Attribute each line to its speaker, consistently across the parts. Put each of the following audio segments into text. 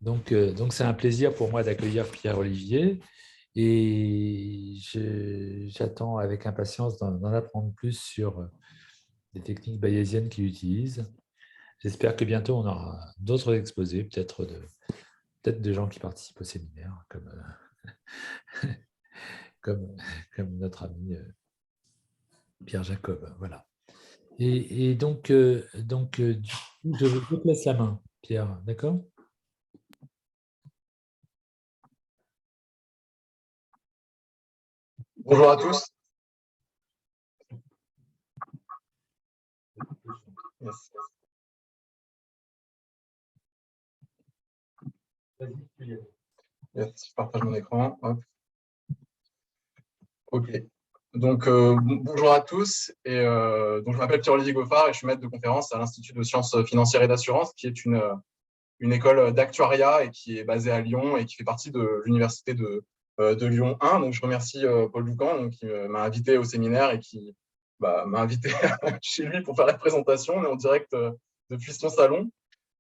Speaker 1: Donc c'est un plaisir pour moi d'accueillir Pierre-Olivier et j'attends avec impatience d'en apprendre plus sur les techniques bayésiennes qu'il utilise. J'espère que bientôt on aura d'autres exposés, peut-être de gens qui participent au séminaire, comme, comme notre ami Pierre Jacob. Voilà. Et du coup, je te laisse la main, Pierre, d'accord?
Speaker 2: Bonjour à tous. Yes. Yes, je partage mon écran. Hop. OK. Donc, bonjour à tous. Donc, je m'appelle Pierre-Olivier Goffard et je suis maître de conférence à l'Institut de sciences financières et d'assurance, qui est une école d'actuariat et qui est basée à Lyon et qui fait partie de l'Université de Lyon 1. Donc, je remercie Paul Doucan donc, qui m'a invité au séminaire et qui m'a invité chez lui pour faire la présentation. On est en direct depuis son salon.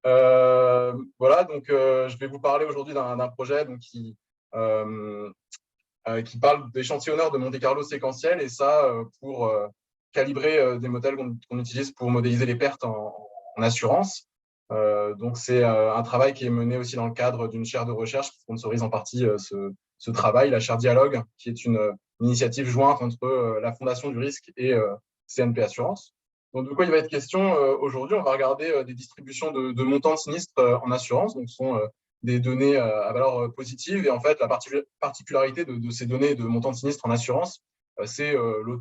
Speaker 2: Voilà, donc je vais vous parler aujourd'hui d'un projet donc, qui parle d'échantillonneurs de Monte-Carlo séquentiels, et ça pour calibrer des modèles qu'on utilise pour modéliser les pertes en assurance. Donc c'est un travail qui est mené aussi dans le cadre d'une chaire de recherche qui sponsorise en partie ce travail, la chaire Dialogue, qui est une initiative jointe entre la Fondation du risque et CNP Assurance. Donc, de quoi il va être question aujourd'hui? On va regarder des distributions de montants de sinistres en assurance. Donc, ce sont des données à valeur positive. Et en fait, la particularité de ces données de montants de sinistres en assurance, c'est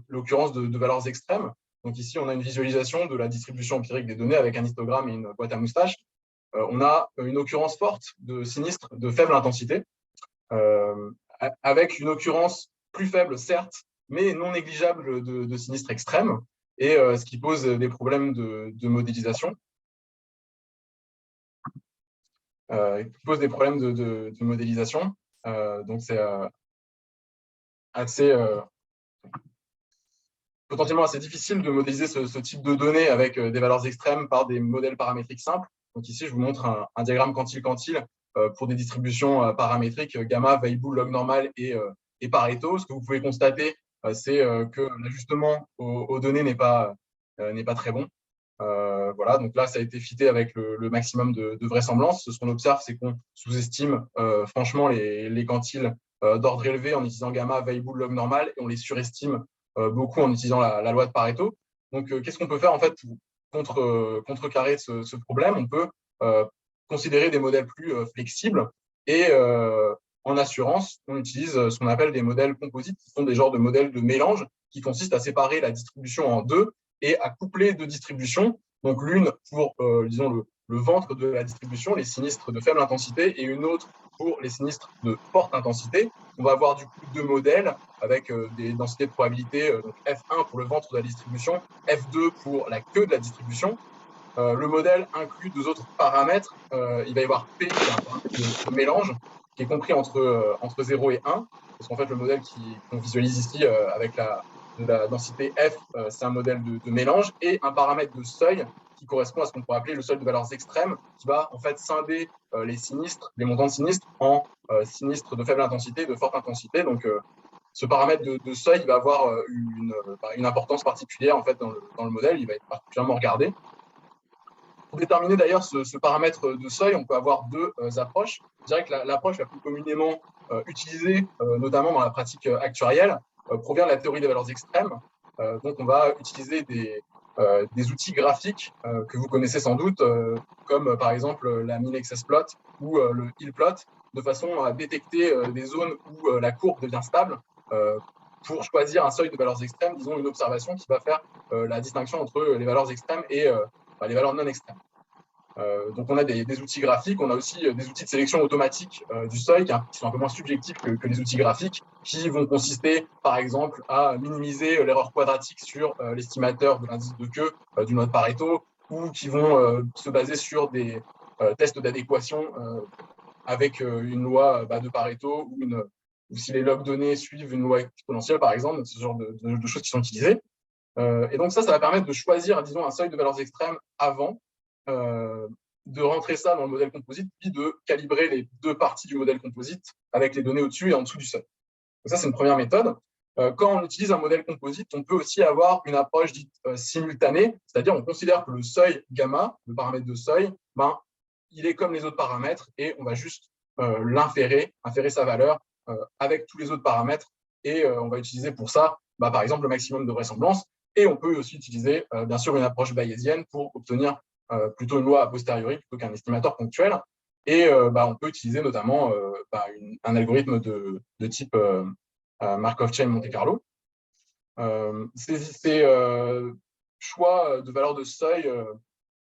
Speaker 2: l'occurrence de valeurs extrêmes. Donc ici, on a une visualisation de la distribution empirique des données avec un histogramme et une boîte à moustaches. On a une occurrence forte de sinistres de faible intensité, avec une occurrence plus faible, certes, mais non négligeable de sinistres extrêmes, et ce qui pose des problèmes de modélisation. Qui pose des problèmes de modélisation. Donc, c'est potentiellement assez difficile de modéliser ce type de données avec des valeurs extrêmes par des modèles paramétriques simples. Donc, ici, je vous montre un diagramme quantile-quantile pour des distributions paramétriques gamma, Weibull, log normal et Pareto. Ce que vous pouvez constater, c'est que l'ajustement aux données n'est pas très bon. Voilà, donc là, ça a été fité avec le maximum de vraisemblance. Ce qu'on observe, c'est qu'on sous-estime franchement les quantiles d'ordre élevé en utilisant gamma, Weibull, log normal, et on les surestime beaucoup en utilisant la loi de Pareto. Donc, qu'est-ce qu'on peut faire en fait pour contrecarrer ce problème? On peut considérer des modèles plus flexibles, et en assurance, on utilise ce qu'on appelle des modèles composites, qui sont des genres de modèles de mélange qui consistent à séparer la distribution en deux et à coupler deux distributions. Donc, l'une pour, disons, le ventre de la distribution, les sinistres de faible intensité, et une autre pour les sinistres de forte intensité. On va avoir du coup deux modèles avec des densités de probabilité, donc F1 pour le ventre de la distribution, F2 pour la queue de la distribution. Le modèle inclut deux autres paramètres. Il va y avoir P, qui est un paramètre de mélange, qui est compris entre 0 et 1, parce qu'en fait, le modèle qu'on visualise ici avec la densité F, c'est un modèle de mélange, et un paramètre de seuil qui correspond à ce qu'on pourrait appeler le seuil de valeurs extrêmes, qui va en fait scinder les sinistres, les montants de sinistres, en sinistres de faible intensité et de forte intensité. Donc, ce paramètre de seuil va avoir une importance particulière en fait dans le modèle. Il va être particulièrement regardé. Pour déterminer d'ailleurs ce paramètre de seuil, on peut avoir deux approches. Je dirais que l'approche la plus communément utilisée, notamment dans la pratique actuarielle, provient de la théorie des valeurs extrêmes. Donc, on va utiliser des outils graphiques que vous connaissez sans doute, comme par exemple la min-excess-plot ou le hill-plot, de façon à détecter des zones où la courbe devient stable, pour choisir un seuil de valeurs extrêmes, disons une observation qui va faire la distinction entre les valeurs extrêmes et les valeurs non extrêmes. Donc, on a des outils graphiques, on a aussi des outils de sélection automatique du seuil qui sont un peu moins subjectifs que les outils graphiques, qui vont consister, par exemple, à minimiser l'erreur quadratique sur l'estimateur de l'indice de queue du mode Pareto, ou qui vont se baser sur des tests d'adéquation avec une loi de Pareto, ou si les logs donnés suivent une loi exponentielle, par exemple, ce genre de choses qui sont utilisées. Et donc ça va permettre de choisir, disons, un seuil de valeurs extrêmes avant de rentrer ça dans le modèle composite, puis de calibrer les deux parties du modèle composite avec les données au-dessus et en dessous du seuil. Donc ça, c'est une première méthode. Quand on utilise un modèle composite, on peut aussi avoir une approche dite simultanée, c'est-à-dire on considère que le seuil gamma, le paramètre de seuil, il est comme les autres paramètres et on va juste inférer sa valeur avec tous les autres paramètres et on va utiliser pour ça, par exemple, le maximum de vraisemblance. Et on peut aussi utiliser, bien sûr, une approche bayésienne pour obtenir plutôt une loi a posteriori plutôt qu'un estimateur ponctuel. Et on peut utiliser notamment un algorithme de type Markov Chain Monte Carlo. Ces choix de valeur de seuil,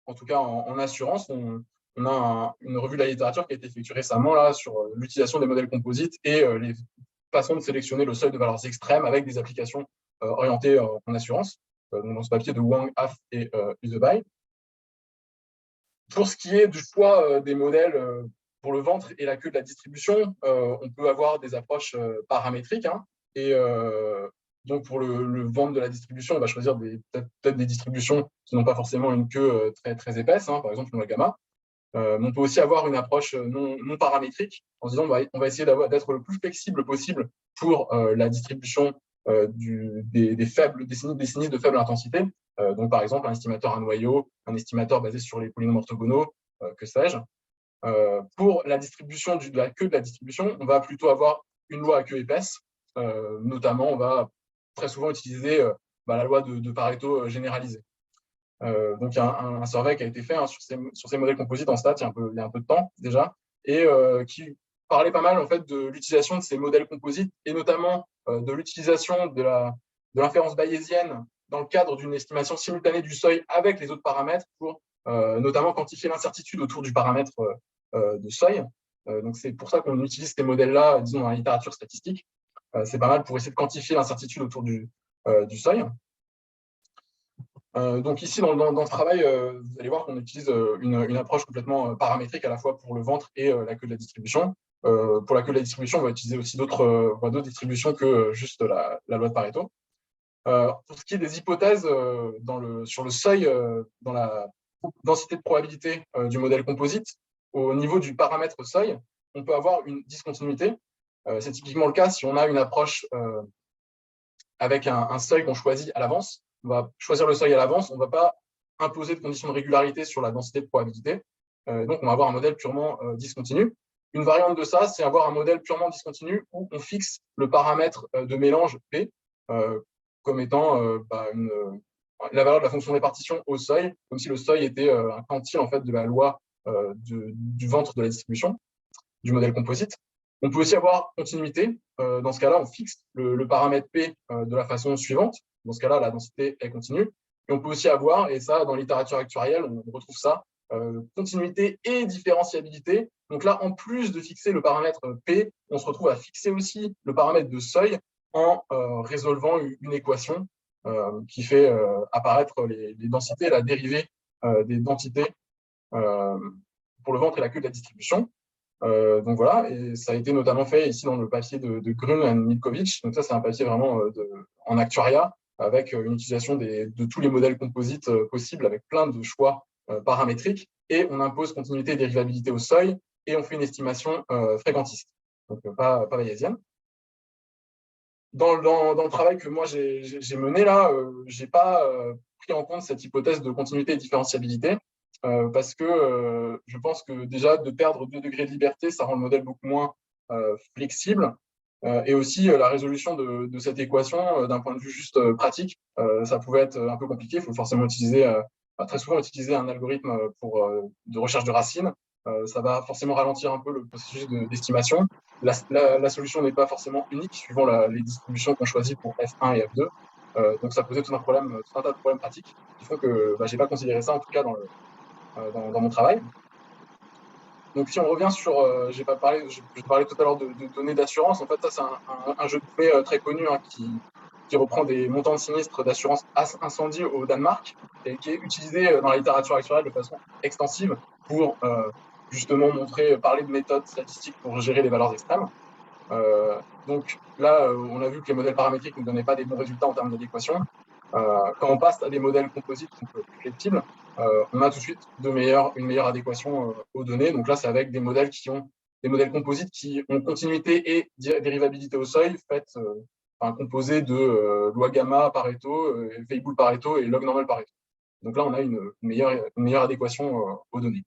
Speaker 2: en tout cas en assurance, on a une revue de la littérature qui a été effectuée récemment là, sur l'utilisation des modèles composites et les façons de sélectionner le seuil de valeurs extrêmes avec des applications orientées en assurance, dans ce papier de Wang, Aff et Useby. Pour ce qui est du choix des modèles pour le ventre et la queue de la distribution, on peut avoir des approches paramétriques. Et donc, pour le ventre de la distribution, on va choisir peut-être des distributions qui n'ont pas forcément une queue très, très épaisse, par exemple la gamma. On peut aussi avoir une approche non paramétrique en se disant on va essayer d'être le plus flexible possible pour la distribution des sinistres de faible intensité. Donc, par exemple, un estimateur à noyau, un estimateur basé sur les polynômes orthogonaux, que sais-je. Pour la distribution de la queue de la distribution, on va plutôt avoir une loi à queue épaisse. Notamment, on va très souvent utiliser la loi de Pareto généralisée. Donc, il y a un survey qui a été fait sur ces modèles composites en stats il y a un peu de temps déjà, et qui parlait pas mal en fait, de l'utilisation de ces modèles composites et notamment de l'utilisation de l'inférence bayésienne dans le cadre d'une estimation simultanée du seuil avec les autres paramètres pour notamment quantifier l'incertitude autour du paramètre de seuil. Donc, c'est pour ça qu'on utilise ces modèles-là, disons, dans la littérature statistique. C'est pas mal pour essayer de quantifier l'incertitude autour du seuil. Donc ici, dans le travail, vous allez voir qu'on utilise une approche complètement paramétrique à la fois pour le ventre et la queue de la distribution. Pour la queue de la distribution, on va utiliser aussi d'autres distributions que juste la loi de Pareto. Pour ce qui est des hypothèses sur le seuil, dans la densité de probabilité du modèle composite, au niveau du paramètre seuil, on peut avoir une discontinuité. C'est typiquement le cas si on a une approche avec un seuil qu'on choisit à l'avance. On va choisir le seuil à l'avance, on ne va pas imposer de conditions de régularité sur la densité de probabilité. Donc, on va avoir un modèle purement discontinu. Une variante de ça, c'est avoir un modèle purement discontinu où on fixe le paramètre de mélange P comme étant la valeur de la fonction de répartition au seuil, comme si le seuil était un quantile en fait, de la loi du ventre de la distribution, du modèle composite. On peut aussi avoir continuité. Dans ce cas-là, on fixe le paramètre P de la façon suivante. Dans ce cas-là, la densité est continue. Et on peut aussi avoir, et ça, dans la littérature actuarielle, on retrouve ça, continuité et différenciabilité. Donc là, en plus de fixer le paramètre P, on se retrouve à fixer aussi le paramètre de seuil en résolvant une équation qui fait apparaître les densités et la dérivée des densités pour le ventre et la queue de la distribution. Donc voilà, et ça a été notamment fait ici dans le papier de Grun et Milkovic. Donc ça, c'est un papier vraiment en actuariat avec une utilisation de tous les modèles composites possibles avec plein de choix paramétriques. Et on impose continuité et dérivabilité au seuil et on fait une estimation fréquentiste, donc pas bayésienne. Dans le travail que moi j'ai mené là, je n'ai pas pris en compte cette hypothèse de continuité et différenciabilité. Parce que je pense que déjà, de perdre 2 degrés de liberté, ça rend le modèle beaucoup moins flexible. Et aussi, la résolution de cette équation, d'un point de vue juste pratique, ça pouvait être un peu compliqué. Il faut forcément très souvent utiliser un algorithme de recherche de racines. Ça va forcément ralentir un peu le processus d'estimation. La solution n'est pas forcément unique suivant les distributions qu'on choisit pour F1 et F2. Donc, ça posait tout un tas de problèmes pratiques qui font que je n'ai pas considéré ça, en tout cas, dans mon travail. Donc, si on revient sur, j'ai parlé tout à l'heure de données d'assurance. En fait, ça, c'est un jeu de données très connu qui reprend des montants de sinistres d'assurance incendie au Danemark et qui est utilisé dans la littérature actuelle de façon extensive pour justement parler de méthodes statistiques pour gérer les valeurs extrêmes. Donc là, on a vu que les modèles paramétriques ne donnaient pas des bons résultats en termes d'adéquation. Quand on passe à des modèles composites plus flexibles, on a tout de suite une meilleure adéquation aux données. Donc là, c'est avec des modèles des modèles composites qui ont continuité et dérivabilité au seuil, composés de loi gamma Pareto, Weibull Pareto et log normal Pareto. Donc là, on a une meilleure adéquation aux données.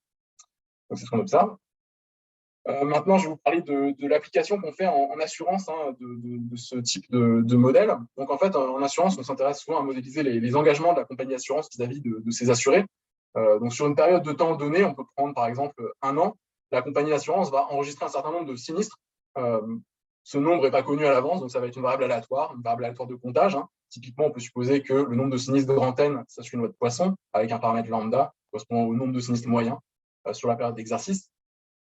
Speaker 2: Donc c'est ce qu'on observe. Maintenant, je vais vous parler de l'application qu'on fait en assurance de ce type de modèle. Donc, en fait, en assurance, on s'intéresse souvent à modéliser les engagements de la compagnie d'assurance vis-à-vis de ses assurés. Donc, sur une période de temps donnée, on peut prendre par exemple un an. La compagnie d'assurance va enregistrer un certain nombre de sinistres. Ce nombre n'est pas connu à l'avance, donc ça va être une variable aléatoire de comptage. Typiquement, on peut supposer que le nombre de sinistres de grand N, ça suit une loi de Poisson, avec un paramètre lambda correspondant au nombre de sinistres moyens sur la période d'exercice.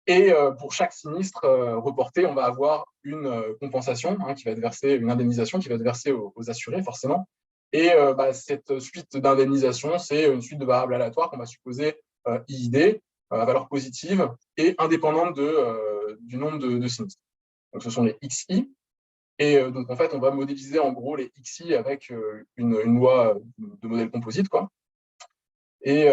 Speaker 2: Et pour chaque sinistre reporté, on va avoir une compensation qui va être versée, une indemnisation qui va être versée aux assurés, forcément. Et cette suite d'indemnisation, c'est une suite de variables aléatoires qu'on va supposer IID, à valeur positive, et indépendante du nombre de sinistres. Donc, ce sont les XI. Et donc, en fait, on va modéliser en gros les XI avec une loi de modèle composite, quoi. Et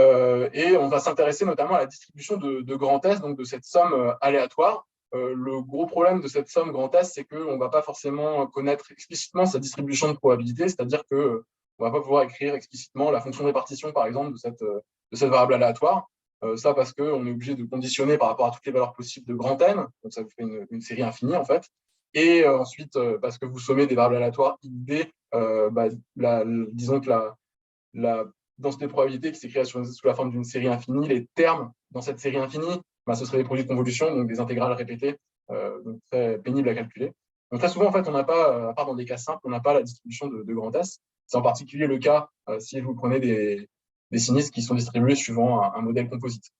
Speaker 2: on va s'intéresser notamment à la distribution de grand S, donc de cette somme aléatoire. Le gros problème de cette somme grand S, c'est qu'on ne va pas forcément connaître explicitement sa distribution de probabilité, c'est-à-dire qu'on ne va pas pouvoir écrire explicitement la fonction de répartition, par exemple, de cette variable aléatoire. Ça parce qu'on est obligé de conditionner par rapport à toutes les valeurs possibles de grand N, donc ça vous fait une série infinie en fait. Et ensuite, parce que vous sommez des variables aléatoires IID, disons que la densité de probabilité qui s'écrit sous la forme d'une série infinie, les termes dans cette série infinie, ce seraient des produits de convolution, donc des intégrales répétées, donc très pénibles à calculer. Donc très souvent, en fait, on n'a pas, à part dans des cas simples, on n'a pas la distribution de grand S. C'est en particulier le cas si vous prenez des sinistres qui sont distribués suivant un modèle composite.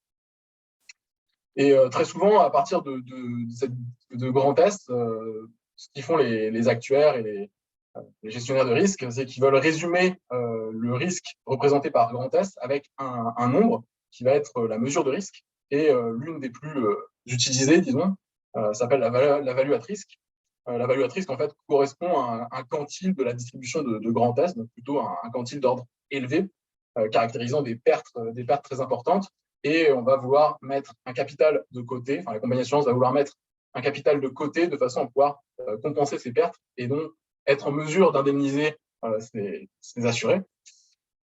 Speaker 2: Et très souvent, à partir de grand S, ce qu'ils font les actuaires et les gestionnaires de risque, c'est qu'ils veulent résumer le risque représenté par grand S avec un nombre qui va être la mesure de risque. Et l'une des plus utilisées, disons, s'appelle la value at risk. La value at risk, en fait, correspond à un quantile de la distribution de grand S, donc plutôt un quantile d'ordre élevé, caractérisant des pertes très importantes. Et on va vouloir mettre un capital de côté, enfin la compagnie d'assurance va vouloir mettre un capital de côté de façon à pouvoir compenser ces pertes et donc être en mesure d'indemniser ces assurés.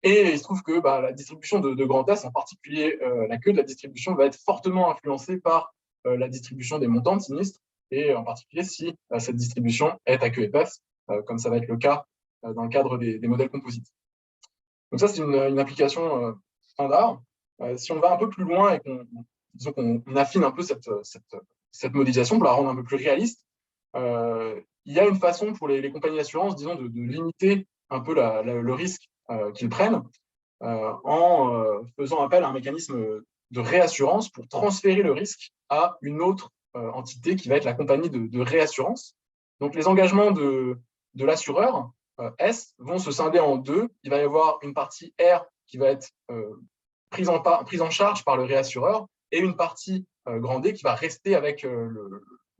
Speaker 2: Et il se trouve que la distribution de grand S, en particulier la queue de la distribution, va être fortement influencée par la distribution des montants de sinistres, et en particulier si cette distribution est à queue épaisse, comme ça va être le cas dans le cadre des modèles composites. Donc ça, c'est une application standard. Si on va un peu plus loin et qu'on affine un peu cette modélisation pour la rendre un peu plus réaliste, il y a une façon pour les compagnies d'assurance, disons, de limiter un peu le risque qu'ils prennent en faisant appel à un mécanisme de réassurance pour transférer le risque à une autre entité qui va être la compagnie de réassurance. Donc, les engagements de l'assureur, S, vont se scinder en deux. Il va y avoir une partie R qui va être prise en charge par le réassureur et une partie grand D qui va rester avec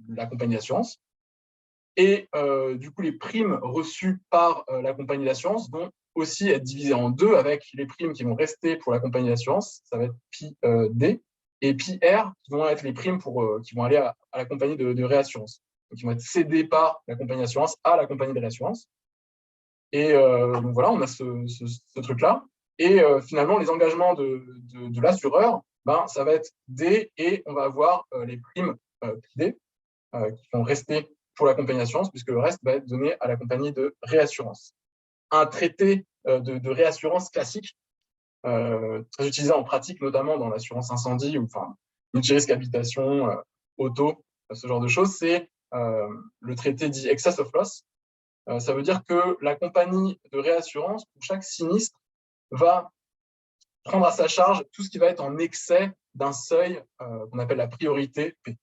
Speaker 2: la compagnie d'assurance. Et du coup, les primes reçues par la compagnie d'assurance vont aussi être divisées en deux avec les primes qui vont rester pour la compagnie d'assurance, ça va être pi D, et pi R qui vont être les primes qui vont aller à la compagnie de réassurance. Donc, ils vont être cédés par la compagnie d'assurance à la compagnie de réassurance. Et donc voilà, on a ce truc-là. Et finalement, les engagements de l'assureur, ça va être D et on va avoir les primes D qui vont rester pour la compagnie d'assurance, puisque le reste va être donné à la compagnie de réassurance. Un traité de réassurance classique, très utilisé en pratique, notamment dans l'assurance incendie ou multirisque habitation, auto, ce genre de choses, c'est le traité dit excess of loss. Ça veut dire que la compagnie de réassurance, pour chaque sinistre, va prendre à sa charge tout ce qui va être en excès d'un seuil qu'on appelle la priorité P.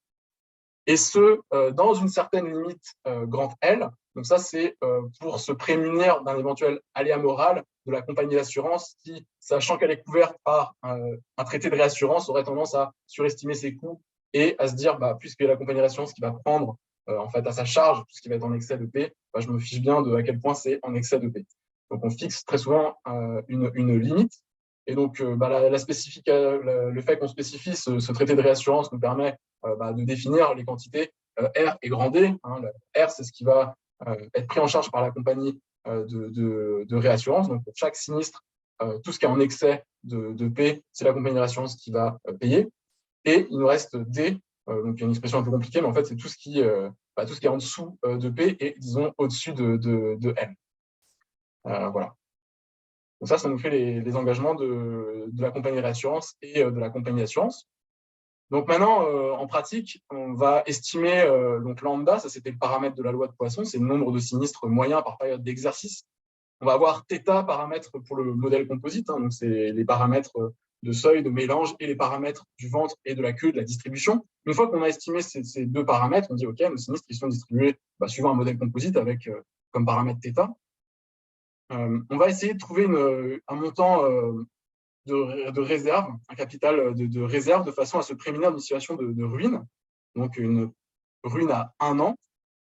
Speaker 2: Et ce, dans une certaine limite grand L. Donc ça, c'est pour se prémunir d'un éventuel aléa moral de la compagnie d'assurance qui, sachant qu'elle est couverte par un traité de réassurance, aurait tendance à surestimer ses coûts et à se dire, puisque la compagnie d'assurance qui va prendre en fait à sa charge tout ce qui va être en excès de P, je me fiche bien de à quel point c'est en excès de P. Donc on fixe très souvent une limite. Et donc, le fait qu'on spécifie ce traité de réassurance nous permet de définir les quantités R et grand D. Hein. R, c'est ce qui va être pris en charge par la compagnie de réassurance. Donc, pour chaque sinistre, tout ce qui est en excès de P, c'est la compagnie de réassurance qui va payer. Et il nous reste D, donc il y a une expression un peu compliquée, mais en fait, c'est tout ce qui est en dessous de P et, disons, au-dessus de M. Voilà. Donc ça nous fait les engagements de la compagnie de réassurance et de la compagnie d'assurance. Donc maintenant, en pratique, on va estimer donc lambda, ça c'était le paramètre de la loi de Poisson, c'est le nombre de sinistres moyens par période d'exercice. On va avoir θ paramètres pour le modèle composite, hein, donc c'est les paramètres de seuil, de mélange et les paramètres du ventre et de la queue de la distribution. Une fois qu'on a estimé ces deux paramètres, on dit OK, nos sinistres ils sont distribués suivant un modèle composite avec comme paramètre θ. On va essayer de trouver un montant de réserve, un capital de réserve, de façon à se prémunir d'une situation de ruine. Donc, une ruine à 1 an.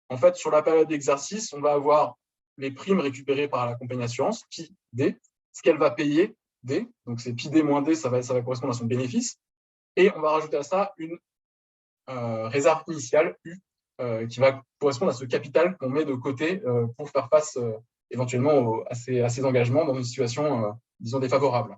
Speaker 2: En fait, sur la période d'exercice, on va avoir les primes récupérées par la compagnie d'assurance, pi D, ce qu'elle va payer, D. Donc, c'est pi D moins D, ça va correspondre à son bénéfice. Et on va rajouter à ça une réserve initiale, U, qui va correspondre à ce capital qu'on met de côté pour faire face éventuellement à ces engagements dans une situation, disons, défavorable.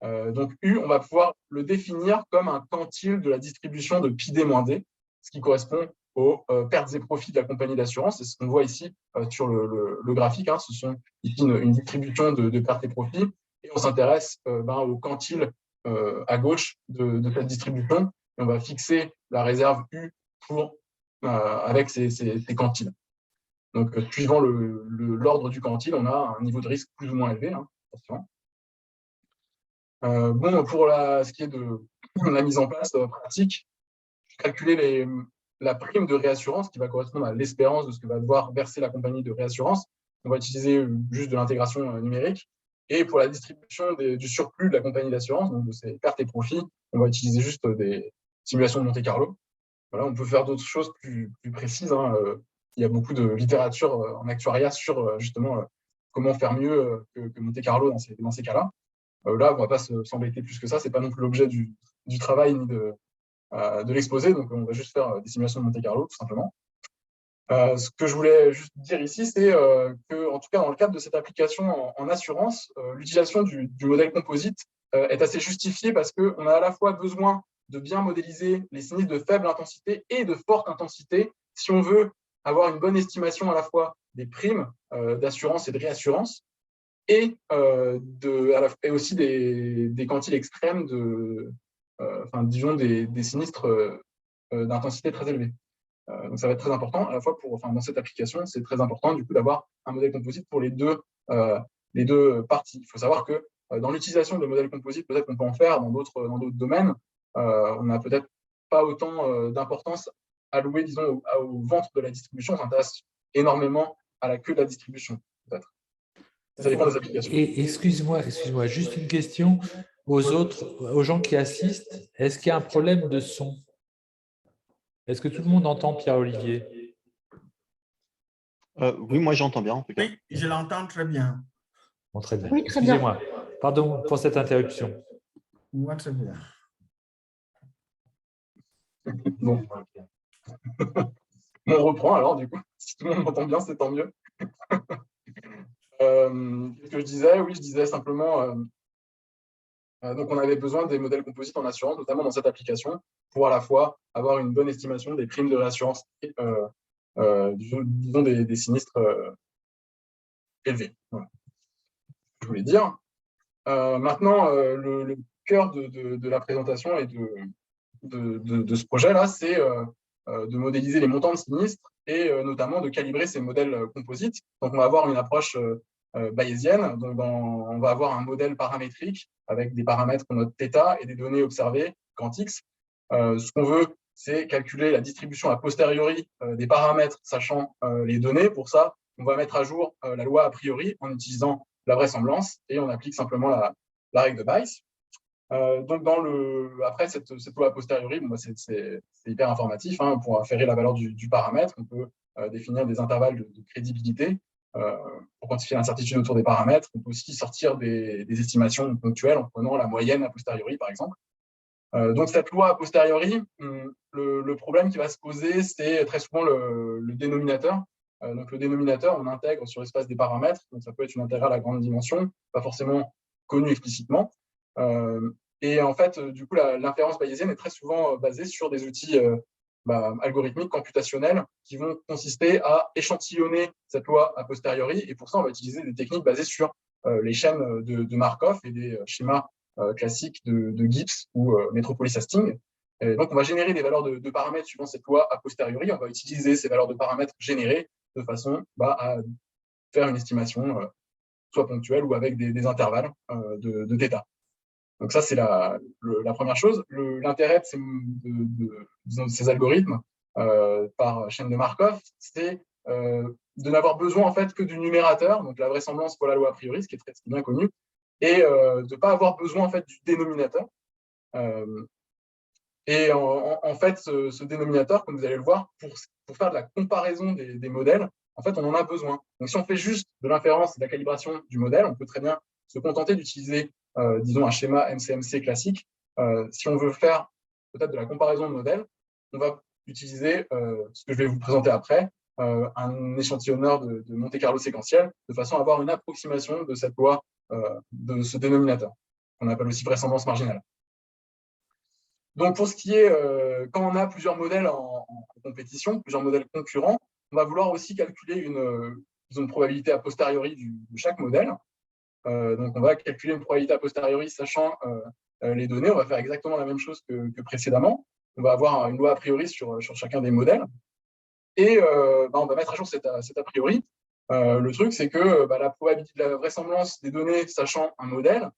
Speaker 2: Donc U, on va pouvoir le définir comme un quantile de la distribution de pi d moins d, ce qui correspond aux pertes et profits de la compagnie d'assurance. C'est ce qu'on voit ici sur le graphique. Hein. Ce sont ici une distribution de pertes et profits. Et on s'intéresse au quantile à gauche de cette distribution. Et on va fixer la réserve U avec ces quantiles. Donc, suivant l'ordre du quantile, on a un niveau de risque plus ou moins élevé. Hein, pour ce qui est de la mise en place pratique, calculer la prime de réassurance qui va correspondre à l'espérance de ce que va devoir verser la compagnie de réassurance. On va utiliser juste de l'intégration numérique. Et pour la distribution du surplus de la compagnie d'assurance, donc de ses pertes et profits, on va utiliser juste des simulations de Monte-Carlo. Voilà, on peut faire d'autres choses plus précises. Hein. Il y a beaucoup de littérature en actuariat sur justement comment faire mieux que Monte-Carlo dans ces cas-là. Là, on ne va pas s'embêter plus que ça. Ce n'est pas non plus l'objet du travail ni de l'exposé. Donc, on va juste faire des simulations de Monte-Carlo, tout simplement. Ce que je voulais juste dire ici, c'est que, en tout cas, dans le cadre de cette application en assurance, l'utilisation du modèle composite est assez justifiée parce qu'on a à la fois besoin de bien modéliser les sinistres de faible intensité et de forte intensité si on veut avoir une bonne estimation à la fois des primes d'assurance et de réassurance et aussi des quantiles extrêmes disons des sinistres d'intensité très élevée. Donc, ça va être très important, à la fois dans cette application, c'est très important du coup d'avoir un modèle composite pour les deux parties. Il faut savoir que dans l'utilisation de modèles composites, peut-être qu'on peut en faire dans d'autres domaines. On n'a peut-être pas autant d'importance allouée, disons, au ventre de la distribution. On s'intéresse énormément à la queue de la distribution, peut-être. Ça dépend des applications.
Speaker 1: Et excuse-moi, juste une question aux gens qui assistent. Est-ce qu'il y a un problème de son? Est-ce que tout le monde entend Pierre-Olivier?
Speaker 3: Oui, moi j'entends bien en tout cas.
Speaker 4: Oui, je l'entends très bien.
Speaker 1: Bon, très bien.
Speaker 5: Oui, très bien.
Speaker 1: Excusez-moi. Pardon pour cette interruption.
Speaker 4: Moi, très bien.
Speaker 2: Bon. On reprend alors, du coup. Si tout le monde m'entend bien, c'est tant mieux. Ce que je disais, oui, je disais simplement, donc on avait besoin des modèles composites en assurance, notamment dans cette application, pour à la fois avoir une bonne estimation des primes de réassurance et disons des sinistres élevés. Voilà. Je voulais dire. Maintenant, le cœur de la présentation et de ce projet-là, c'est de modéliser les montants de sinistres et notamment de calibrer ces modèles composites. Donc, on va avoir une approche bayésienne. Donc, on va avoir un modèle paramétrique avec des paramètres qu'on note θ et des données observées, grand X. Ce qu'on veut, c'est calculer la distribution a posteriori des paramètres, sachant les données. Pour ça, on va mettre à jour la loi a priori en utilisant la vraisemblance et on applique simplement la règle de Bayes. Donc, après cette loi a posteriori, c'est hyper informatif. Hein, pour inférer la valeur du paramètre, on peut définir des intervalles de crédibilité. pour quantifier l'incertitude autour des paramètres. On peut aussi sortir des estimations ponctuelles en prenant la moyenne a posteriori, par exemple. Donc, cette loi a posteriori, le problème qui va se poser, c'est très souvent le dénominateur. Donc, le dénominateur, on intègre sur l'espace des paramètres. Donc, ça peut être une intégrale à grande dimension, pas forcément connue explicitement. Et en fait, du coup, l'inférence bayésienne est très souvent basée sur des outils algorithmiques, computationnels, qui vont consister à échantillonner cette loi a posteriori. Et pour ça, on va utiliser des techniques basées sur les chaînes de Markov et des schémas classiques de Gibbs ou Metropolis-Hastings. Donc, on va générer des valeurs de paramètres suivant cette loi a posteriori. On va utiliser ces valeurs de paramètres générées de façon à faire une estimation soit ponctuelle ou avec des intervalles de θ. Donc ça, c'est la première chose. L'intérêt de ces algorithmes par chaîne de Markov, c'est de n'avoir besoin en fait que du numérateur, donc la vraisemblance pour la loi a priori, ce qui est très bien connu, et de ne pas avoir besoin en fait du dénominateur. Et en fait, ce dénominateur, comme vous allez le voir, pour faire de la comparaison des modèles, en fait, on en a besoin. Donc, si on fait juste de l'inférence et de la calibration du modèle, on peut très bien se contenter d'utiliser, disons, un schéma MCMC classique. Si on veut faire peut-être de la comparaison de modèles, on va utiliser ce que je vais vous présenter après, un échantillonneur de Monte-Carlo séquentiel, de façon à avoir une approximation de cette loi, de ce dénominateur, qu'on appelle aussi vraisemblance marginale. Donc, pour ce qui est, quand on a plusieurs modèles en compétition, plusieurs modèles concurrents, on va vouloir aussi calculer une probabilité a posteriori de chaque modèle. Donc, on va calculer une probabilité a posteriori sachant les données. On va faire exactement la même chose que précédemment. On va avoir une loi a priori sur chacun des modèles. Et on va mettre à jour cet a priori. Le truc, c'est que la probabilité de la vraisemblance des données sachant un modèle,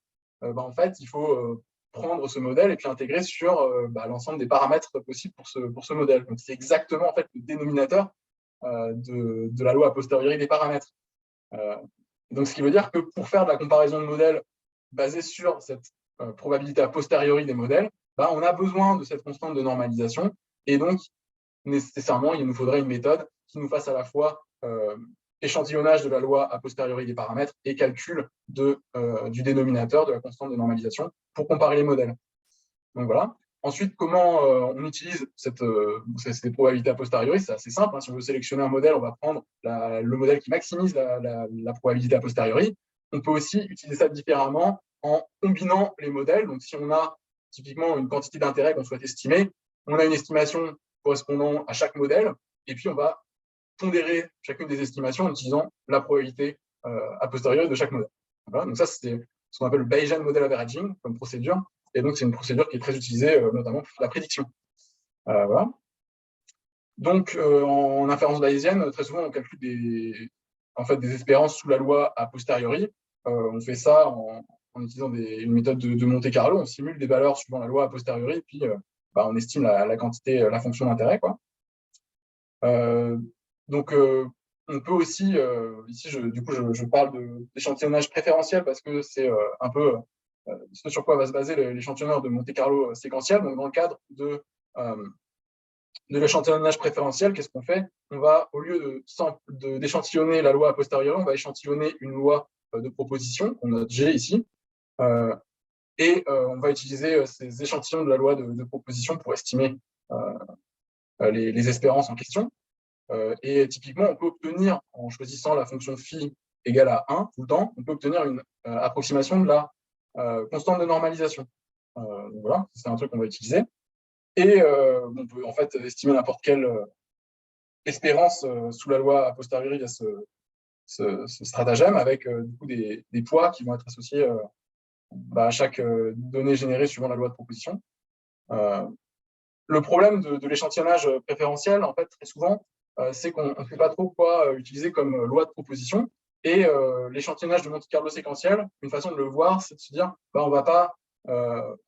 Speaker 2: en fait, il faut prendre ce modèle et puis l'intégrer sur l'ensemble des paramètres possibles pour ce modèle. Donc, c'est exactement en fait, le dénominateur de la loi a posteriori des paramètres. Donc, ce qui veut dire que pour faire de la comparaison de modèles basée sur cette probabilité a posteriori des modèles, on a besoin de cette constante de normalisation. Et donc, nécessairement, il nous faudrait une méthode qui nous fasse à la fois échantillonnage de la loi a posteriori des paramètres et calcul du dénominateur de la constante de normalisation pour comparer les modèles. Donc voilà. Ensuite, comment on utilise ces probabilités a posteriori? C'est assez simple. Si on veut sélectionner un modèle, on va prendre le modèle qui maximise la probabilité a posteriori. On peut aussi utiliser ça différemment en combinant les modèles. Donc, si on a typiquement une quantité d'intérêt qu'on souhaite estimer, on a une estimation correspondant à chaque modèle, et puis on va pondérer chacune des estimations en utilisant la probabilité a posteriori de chaque modèle. Voilà, donc ça, c'est ce qu'on appelle le Bayesian Model Averaging comme procédure, et donc c'est une procédure qui est très utilisée notamment pour la prédiction. Voilà. Donc, en inférence bayésienne, très souvent, on calcule des espérances sous la loi a posteriori. On fait ça en utilisant une méthode de Monte Carlo. On simule des valeurs suivant la loi a posteriori, et puis on estime la quantité, la fonction d'intérêt. Donc, on peut aussi, ici, je parle d'échantillonnage préférentiel parce que c'est un peu ce sur quoi va se baser l'échantillonneur de Monte Carlo séquentiel. Donc, dans le cadre de l'échantillonnage préférentiel, qu'est-ce qu'on fait? On va, au lieu d'échantillonner la loi a posteriori, on va échantillonner une loi de proposition, qu'on note G ici, et on va utiliser ces échantillons de la loi de proposition pour estimer les espérances en question. Et typiquement, on peut obtenir, en choisissant la fonction phi égale à 1 tout le temps, on peut obtenir une approximation de la constante de normalisation. Donc voilà, c'est un truc qu'on va utiliser. Et on peut en fait estimer n'importe quelle espérance sous la loi a posteriori via ce stratagème avec du coup, des poids qui vont être associés à chaque donnée générée suivant la loi de proposition. Le problème de l'échantillonnage préférentiel, en fait, très souvent, c'est qu'on ne sait pas trop quoi utiliser comme loi de proposition. Et l'échantillonnage de Monte Carlo séquentiel, une façon de le voir, c'est de se dire on ne va pas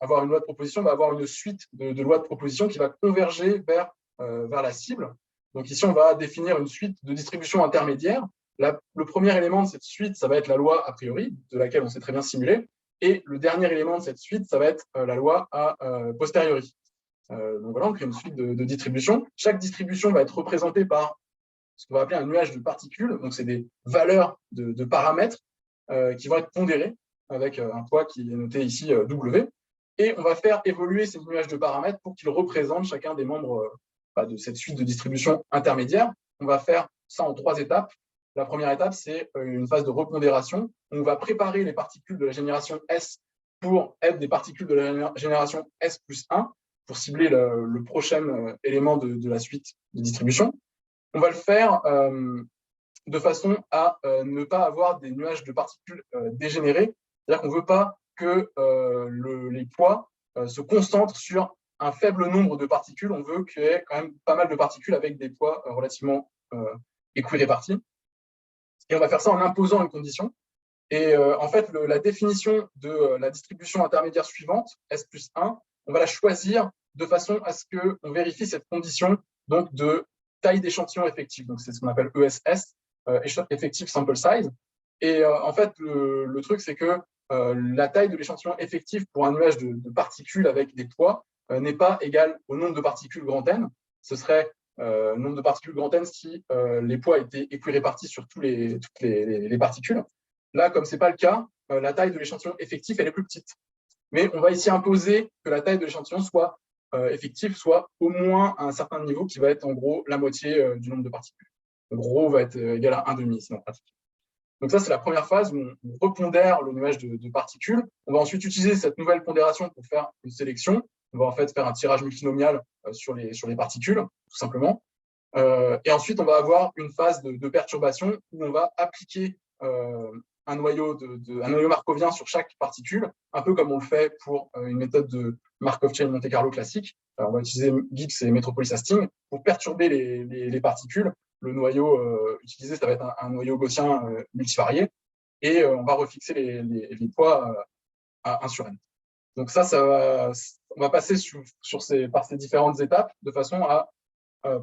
Speaker 2: avoir une loi de proposition, on va avoir une suite de lois de proposition qui va converger vers la cible. Donc ici, on va définir une suite de distribution intermédiaire. Le premier élément de cette suite, ça va être la loi a priori, de laquelle on sait très bien simuler. Et le dernier élément de cette suite, ça va être la loi a posteriori. Donc voilà, on crée une suite de distributions. Chaque distribution va être représentée par ce qu'on va appeler un nuage de particules. Donc, c'est des valeurs de paramètres qui vont être pondérées avec un poids qui est noté ici W. Et on va faire évoluer ces nuages de paramètres pour qu'ils représentent chacun des membres de cette suite de distribution intermédiaire. On va faire ça en 3 étapes. La première étape, c'est une phase de repondération. On va préparer les particules de la génération S pour être des particules de la génération S plus 1, pour cibler le prochain élément de la suite de distribution. On va le faire de façon à ne pas avoir des nuages de particules dégénérés. C'est-à-dire qu'on ne veut pas que les poids se concentrent sur un faible nombre de particules. On veut qu'il y ait quand même pas mal de particules avec des poids relativement équirépartis. Et on va faire ça en imposant une condition. Et en fait, la définition de la distribution intermédiaire suivante, S plus 1, on va la choisir de façon à ce qu'on vérifie cette condition donc, de taille d'échantillon effectif. Donc, c'est ce qu'on appelle ESS, Effective Sample Size. Et en fait, le truc, c'est que la taille de l'échantillon effectif pour un nuage de particules avec des poids n'est pas égale au nombre de particules grand N. Ce serait le nombre de particules grand N si les poids étaient équirépartis sur toutes les particules. Là, comme ce n'est pas le cas, la taille de l'échantillon effectif, elle est plus petite. Mais on va ici imposer que la taille de l'échantillon soit effective, soit au moins à un certain niveau qui va être en gros la moitié du nombre de particules. Donc, rho va être égal à 1,5 sinon pratique. Donc ça, c'est la première phase où on repondère le nuage de particules. On va ensuite utiliser cette nouvelle pondération pour faire une sélection. On va en fait faire un tirage multinomial sur les particules, tout simplement. Et ensuite, on va avoir une phase de perturbation où on va appliquer un noyau markovien sur chaque particule, un peu comme on le fait pour une méthode de Markov Chain Monte Carlo classique. Alors, on va utiliser Gibbs et Metropolis Hastings pour perturber les particules. Le noyau utilisé, ça va être un noyau gaussien multivarié, et on va refixer les poids à 1 sur n. Donc ça on va passer par ces différentes étapes de façon à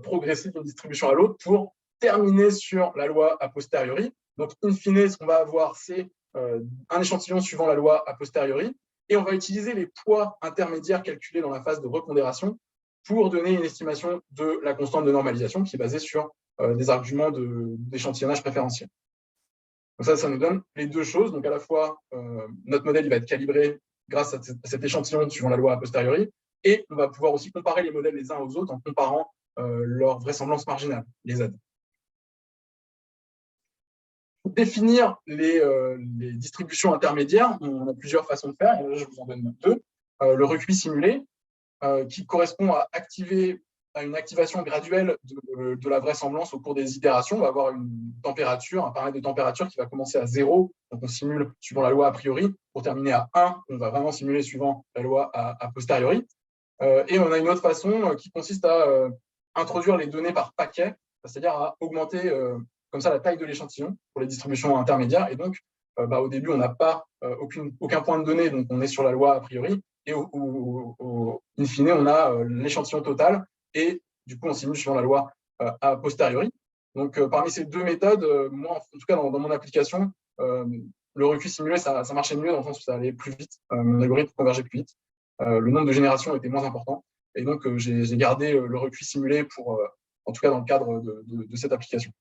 Speaker 2: progresser d'une distribution à l'autre pour terminer sur la loi a posteriori. Donc, in fine, ce qu'on va avoir, c'est un échantillon suivant la loi a posteriori, et on va utiliser les poids intermédiaires calculés dans la phase de repondération pour donner une estimation de la constante de normalisation qui est basée sur des arguments d'échantillonnage préférentiel. Donc ça nous donne les deux choses. Donc, à la fois, notre modèle il va être calibré grâce à cet échantillon suivant la loi a posteriori, et on va pouvoir aussi comparer les modèles les uns aux autres en comparant leur vraisemblance marginale, les Z. Pour définir les distributions intermédiaires, on a plusieurs façons de faire, et là, je vous en donne 2. Le recuit simulé, qui correspond à une activation graduelle de la vraisemblance au cours des itérations. On va avoir un paramètre de température qui va commencer à 0, donc on simule suivant la loi a priori, pour terminer à 1, on va vraiment simuler suivant la loi a posteriori. Et on a une autre façon qui consiste à introduire les données par paquet, c'est-à-dire à augmenter comme ça la taille de l'échantillon pour les distributions intermédiaires. Et donc, au début, on n'a pas aucun point de données, donc on est sur la loi a priori. Et in fine, on a l'échantillon total, et du coup, on simule suivant la loi a posteriori. Donc, parmi ces deux méthodes, moi, en tout cas, dans mon application, le recuit simulé, ça marchait mieux dans le sens où ça allait plus vite, mon algorithme convergeait plus vite. Le nombre de générations était moins important. Et donc, j'ai gardé le recuit simulé pour, en tout cas, dans le cadre de cette application.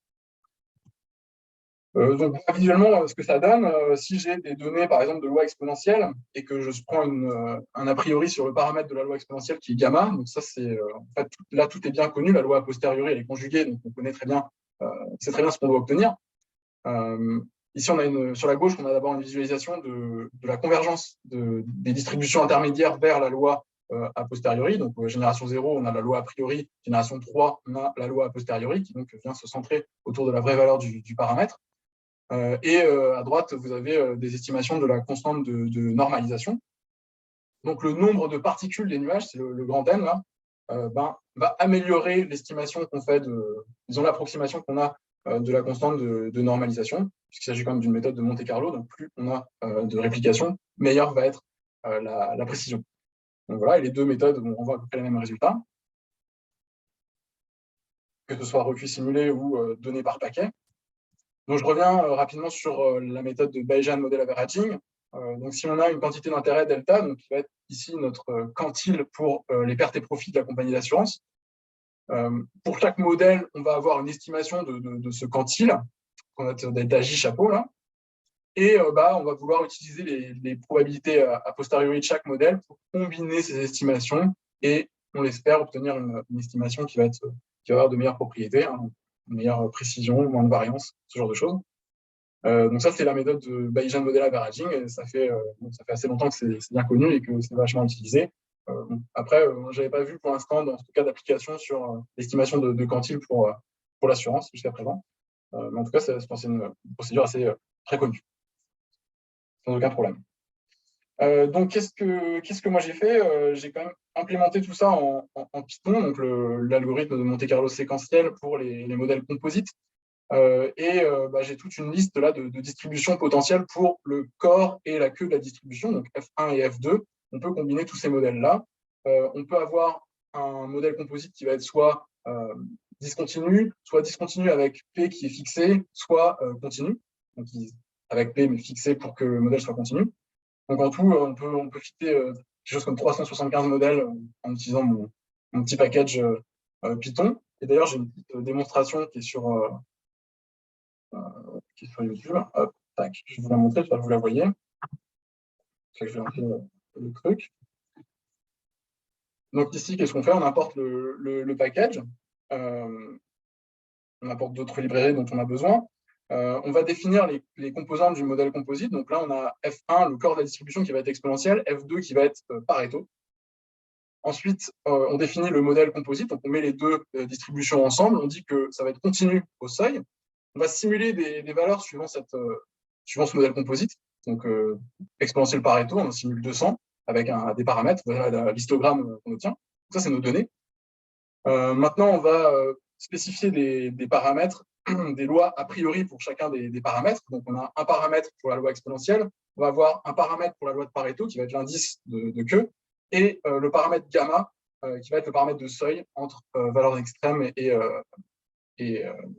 Speaker 2: Donc, visuellement, ce que ça donne, si j'ai des données, par exemple, de loi exponentielle, et que je prends un a priori sur le paramètre de la loi exponentielle qui est gamma, donc ça, c'est en fait, là, tout est bien connu, la loi a posteriori, elle est conjuguée, donc on connaît très bien, c'est très bien ce qu'on doit obtenir. Ici, sur la gauche, on a d'abord une visualisation de la convergence des distributions intermédiaires vers la loi a posteriori. Donc, génération 0, on a la loi a priori. Génération 3, on a la loi a posteriori, qui donc vient se centrer autour de la vraie valeur du paramètre. Et à droite, vous avez des estimations de la constante de normalisation. Donc, le nombre de particules des nuages, c'est le grand N, là, va améliorer l'estimation qu'on fait disons l'approximation qu'on a de la constante de normalisation, puisqu'il s'agit quand même d'une méthode de Monte Carlo. Donc, plus on a de réplication, meilleure va être la précision. Donc voilà, et les deux méthodes vont avoir à peu près les mêmes résultats, que ce soit recuit simulé ou données par paquet. Donc, je reviens rapidement sur la méthode de Bayesian Model Averaging. Donc, si on a une quantité d'intérêt delta, donc qui va être ici notre quantile pour les pertes et profits de la compagnie d'assurance, Pour chaque modèle, on va avoir une estimation de ce quantile, qu'on a delta J chapeau, là. Et on va vouloir utiliser les probabilités a posteriori de chaque modèle pour combiner ces estimations et, on l'espère, obtenir une estimation qui va avoir de meilleures propriétés, hein, une meilleure précision, moins de variance, ce genre de choses. Donc ça, c'est la méthode de Bayesian Model Averaging. Et ça fait assez longtemps que c'est bien connu et que c'est vachement utilisé. Après, je n'avais pas vu pour l'instant, dans ce cas d'application, sur l'estimation de quantile pour l'assurance jusqu'à présent. Mais en tout cas, je pense que c'est une procédure assez très connue, sans aucun problème. Donc, qu'est-ce que moi j'ai fait? J'ai quand même implémenté tout ça en Python, donc l'algorithme de Monte-Carlo séquentiel pour les modèles composites. J'ai toute une liste là de distributions potentielles pour le corps et la queue de la distribution, donc F1 et F2. On peut combiner tous ces modèles-là. On peut avoir un modèle composite qui va être soit discontinu avec P qui est fixé, soit continu, donc avec P mais fixé pour que le modèle soit continu. Donc en tout, on peut fitter quelque chose comme 375 modèles en utilisant mon petit package Python. Et d'ailleurs, j'ai une petite démonstration qui est sur YouTube. Hop, tac, je vais vous la montrer, j'espère que vous la voyez. Je vais lancer le truc. Donc ici, qu'est-ce qu'on fait? On importe le package. On importe d'autres librairies dont on a besoin. On va définir les composantes du modèle composite. Donc là, on a F1, le corps de la distribution qui va être exponentiel, F2 qui va être Pareto. Ensuite, on définit le modèle composite. Donc on met les deux distributions ensemble. On dit que ça va être continu au seuil. On va simuler des valeurs suivant ce modèle composite. Donc, exponentiel Pareto, on simule 200 avec des paramètres. Voilà l'histogramme qu'on obtient. Ça, c'est nos données. Maintenant, on va spécifier des paramètres, des lois a priori pour chacun des paramètres. Donc, on a un paramètre pour la loi exponentielle. On va avoir un paramètre pour la loi de Pareto, qui va être l'indice de queue, et le paramètre gamma, qui va être le paramètre de seuil entre valeurs extrêmes et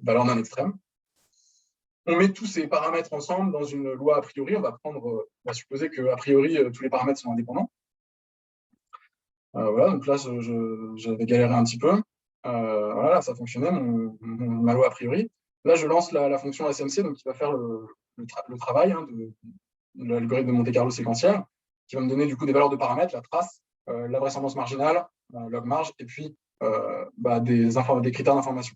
Speaker 2: valeurs non extrêmes. On met tous ces paramètres ensemble dans une loi a priori. On va supposer qu'a priori, tous les paramètres sont indépendants. Voilà, donc là, j'avais galéré un petit peu. Voilà, là, ça fonctionnait, ma loi a priori. Là, je lance la fonction SMC, donc qui va faire le travail de l'algorithme de Monte-Carlo séquentiel, qui va me donner du coup des valeurs de paramètres, la trace, la vraisemblance marginale, log marge, et puis des critères d'information.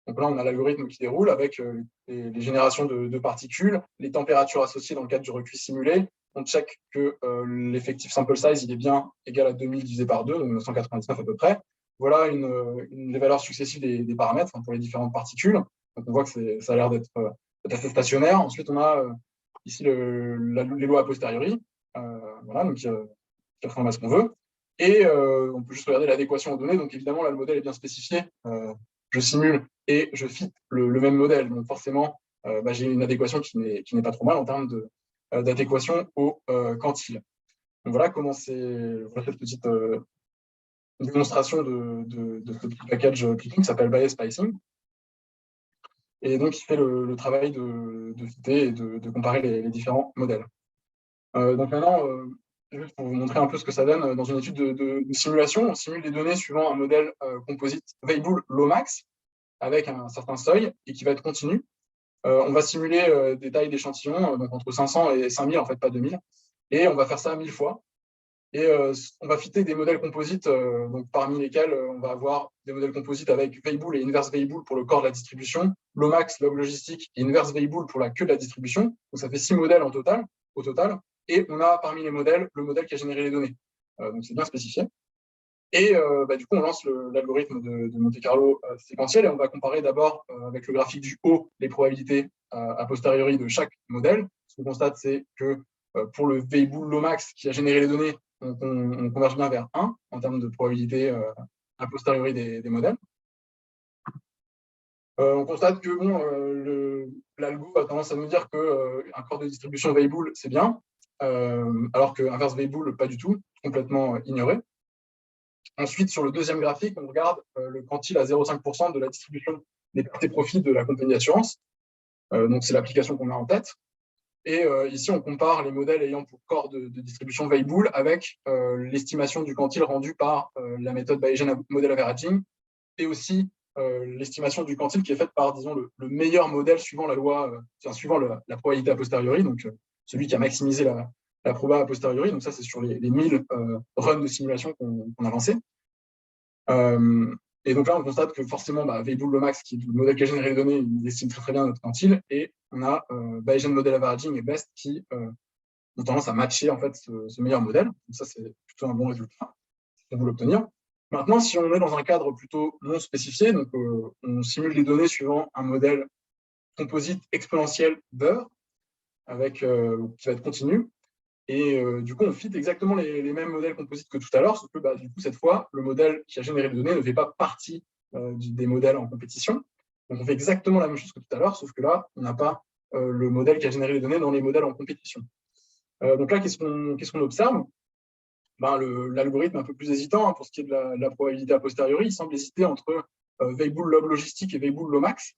Speaker 2: Donc là, on a l'algorithme qui déroule avec les générations de particules, les températures associées dans le cadre du recuit simulé. On check que l'effectif sample size il est bien égal à 2000 divisé par 2, donc 999 à peu près. Voilà les valeurs successives des paramètres pour les différentes particules. Donc on voit que ça a l'air d'être assez stationnaire. Ensuite, on a ici les lois a posteriori, voilà, donc qui ressemblent à ce qu'on veut. Et on peut juste regarder l'adéquation aux données. Donc évidemment, là, le modèle est bien spécifié. Je simule et je fit le même modèle. Donc forcément, j'ai une adéquation qui n'est pas trop mal en termes d'adéquation au quantile. Donc voilà comment voilà cette petite démonstration de ce petit package Python qui s'appelle Bayes Spacing. Et donc, il fait le travail de fitter et de comparer les différents modèles. Donc maintenant, juste pour vous montrer un peu ce que ça donne dans une étude de simulation, on simule les données suivant un modèle composite Weibull Lomax avec un certain seuil et qui va être continu. On va simuler des tailles d'échantillons, donc entre 500 et 5000, en fait, pas 2000. Et on va faire ça 1000 fois. Et on va fitter des modèles composites, donc parmi lesquels on va avoir des modèles composites avec Weibull et inverse Weibull pour le corps de la distribution, Lomax, log logistique et inverse Weibull pour la queue de la distribution. Donc ça fait 6 modèles au total. Et on a parmi les modèles le modèle qui a généré les données. Donc c'est bien spécifié. Et du coup, on lance l'algorithme de Monte-Carlo séquentiel et on va comparer d'abord avec le graphique du haut les probabilités a posteriori de chaque modèle. Ce qu'on constate, c'est que pour le Weibull Lomax qui a généré les données, on converge bien vers 1 en termes de probabilité a posteriori des modèles. On constate que l'algo a tendance à nous dire qu'un corps de distribution Weibull, c'est bien, alors qu'inverse Weibull, pas du tout, complètement ignoré. Ensuite, sur le deuxième graphique, on regarde le quantile à 0,5% de la distribution des pertes et profits de la compagnie d'assurance. Donc, c'est l'application qu'on a en tête. Et ici, on compare les modèles ayant pour corps de distribution Weibull avec l'estimation du quantile rendue par la méthode Bayesian Model Averaging. et aussi l'estimation du quantile qui est faite par, disons, le meilleur modèle suivant la loi, suivant la probabilité a posteriori, donc celui qui a maximisé la proba a posteriori. Donc ça, c'est sur les 1000 runs de simulation qu'on a lancés. Et donc là, on constate que forcément, Weibull Lomax, qui est le modèle qui a généré les données, il estime très bien notre quantile, et on a Bayesian Model Averaging et BEST qui ont tendance à matcher en fait ce meilleur modèle. Donc ça, c'est plutôt un bon résultat pour vous l'obtenir. Maintenant, si on est dans un cadre plutôt non spécifié, donc on simule les données suivant un modèle composite exponentiel Beurre, qui va être continu. Et du coup, on fit exactement les mêmes modèles composites que tout à l'heure, sauf que du coup, cette fois, le modèle qui a généré les données ne fait pas partie des modèles en compétition. Donc, on fait exactement la même chose que tout à l'heure, sauf que là, on n'a pas le modèle qui a généré les données dans les modèles en compétition. Donc là, qu'est-ce qu'on observe? L'algorithme un peu plus hésitant pour ce qui est de la probabilité a posteriori, il semble hésiter entre Weibull log logistique et Weibull Lomax.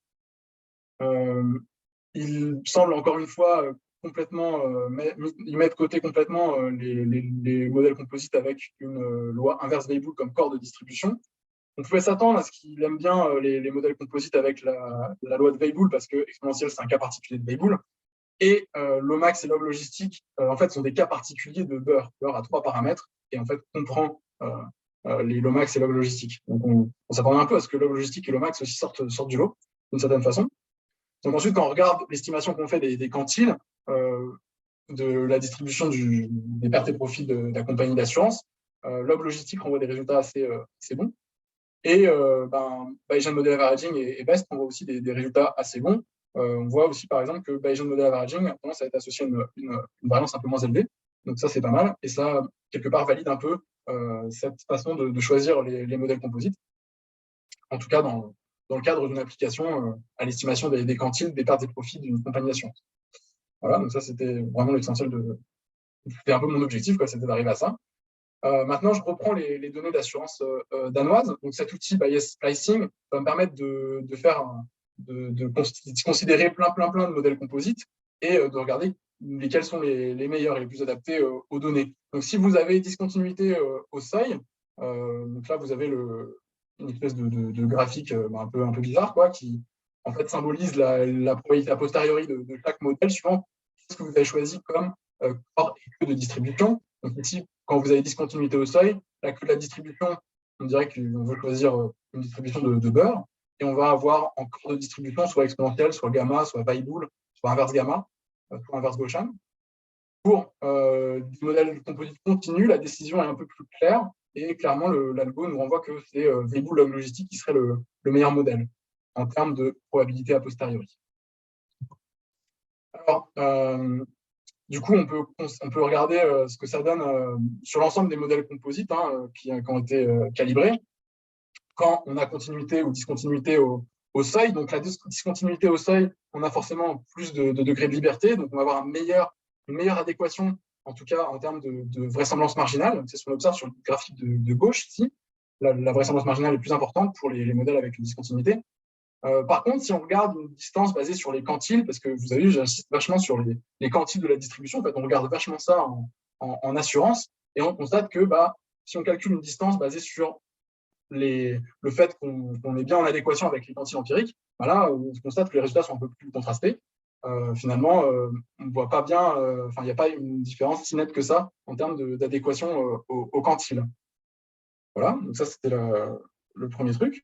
Speaker 2: Il semble encore une fois complètement il met de côté complètement les modèles composites avec une loi inverse Weibull comme corps de distribution. On pouvait s'attendre à ce qu'il aime bien les modèles composites avec la loi de Weibull parce que exponentiel, c'est un cas particulier de Weibull. Et Lomax et log logistique, en fait, sont des cas particuliers de Beurre. Beurre a 3 paramètres et en fait comprend les Lomax et log logistique. Donc, on s'attendait un peu à ce que log logistique et Lomax aussi sortent du lot, d'une certaine façon. Donc ensuite, quand on regarde l'estimation qu'on fait des quantiles, de la distribution des pertes et profits de la compagnie d'assurance, log logistique renvoie des résultats assez bons. Et Bayesian Model Averaging et BEST renvoient aussi des résultats assez bons. On voit aussi, par exemple, que Bayesian Model Averaging a tendance à être associé à une variance un peu moins élevée. Donc ça, c'est pas mal. Et ça, quelque part, valide un peu cette façon de choisir les modèles composites. En tout cas, dans le cadre d'une application à l'estimation des quantiles, des pertes et profits d'une compagnie d'assurance. Voilà, donc ça, c'était vraiment l'essentiel c'était un peu mon objectif, c'était d'arriver à ça. Maintenant, je reprends les données d'assurance danoise. Donc, cet outil Bayes Pricing va me permettre de considérer plein de modèles composites et de regarder lesquels sont les meilleurs et les plus adaptés aux données. Donc, si vous avez discontinuité au seuil, donc là, vous avez une espèce de graphique un peu bizarre, qui en fait symbolise la probabilité a posteriori de chaque modèle suivant ce que vous avez choisi comme corps et queue de distribution. Donc ici, quand vous avez discontinuité au seuil, la queue de la distribution, on dirait qu'on veut choisir une distribution de Beurre, et on va avoir en corps de distribution soit exponentielle, soit gamma, soit Weibull, soit inverse gamma, soit inverse Gaussian. Pour des modèles composites continus, la décision est un peu plus claire, et clairement, l'algo nous renvoie que c'est Weibull log logistique qui serait le meilleur modèle en termes de probabilité a posteriori. Alors, du coup, on peut regarder ce que ça donne sur l'ensemble des modèles composites qui ont été calibrés. Quand on a continuité ou discontinuité au seuil, donc la discontinuité au seuil, on a forcément plus de degrés de liberté, donc on va avoir une meilleure adéquation, en tout cas en termes de vraisemblance marginale. C'est ce qu'on observe sur le graphique de gauche ici. La vraisemblance marginale est plus importante pour les modèles avec une discontinuité. Par contre, si on regarde une distance basée sur les quantiles, parce que vous avez vu, j'insiste vachement sur les quantiles de la distribution, en fait, on regarde vachement ça en assurance, et on constate que si on calcule une distance basée sur le fait qu'on est bien en adéquation avec les quantiles empiriques, là, on constate que les résultats sont un peu plus contrastés. Finalement, on ne voit pas bien, il n'y a pas une différence si nette que ça en termes d'adéquation au quantile. Voilà, donc ça, c'était le premier truc.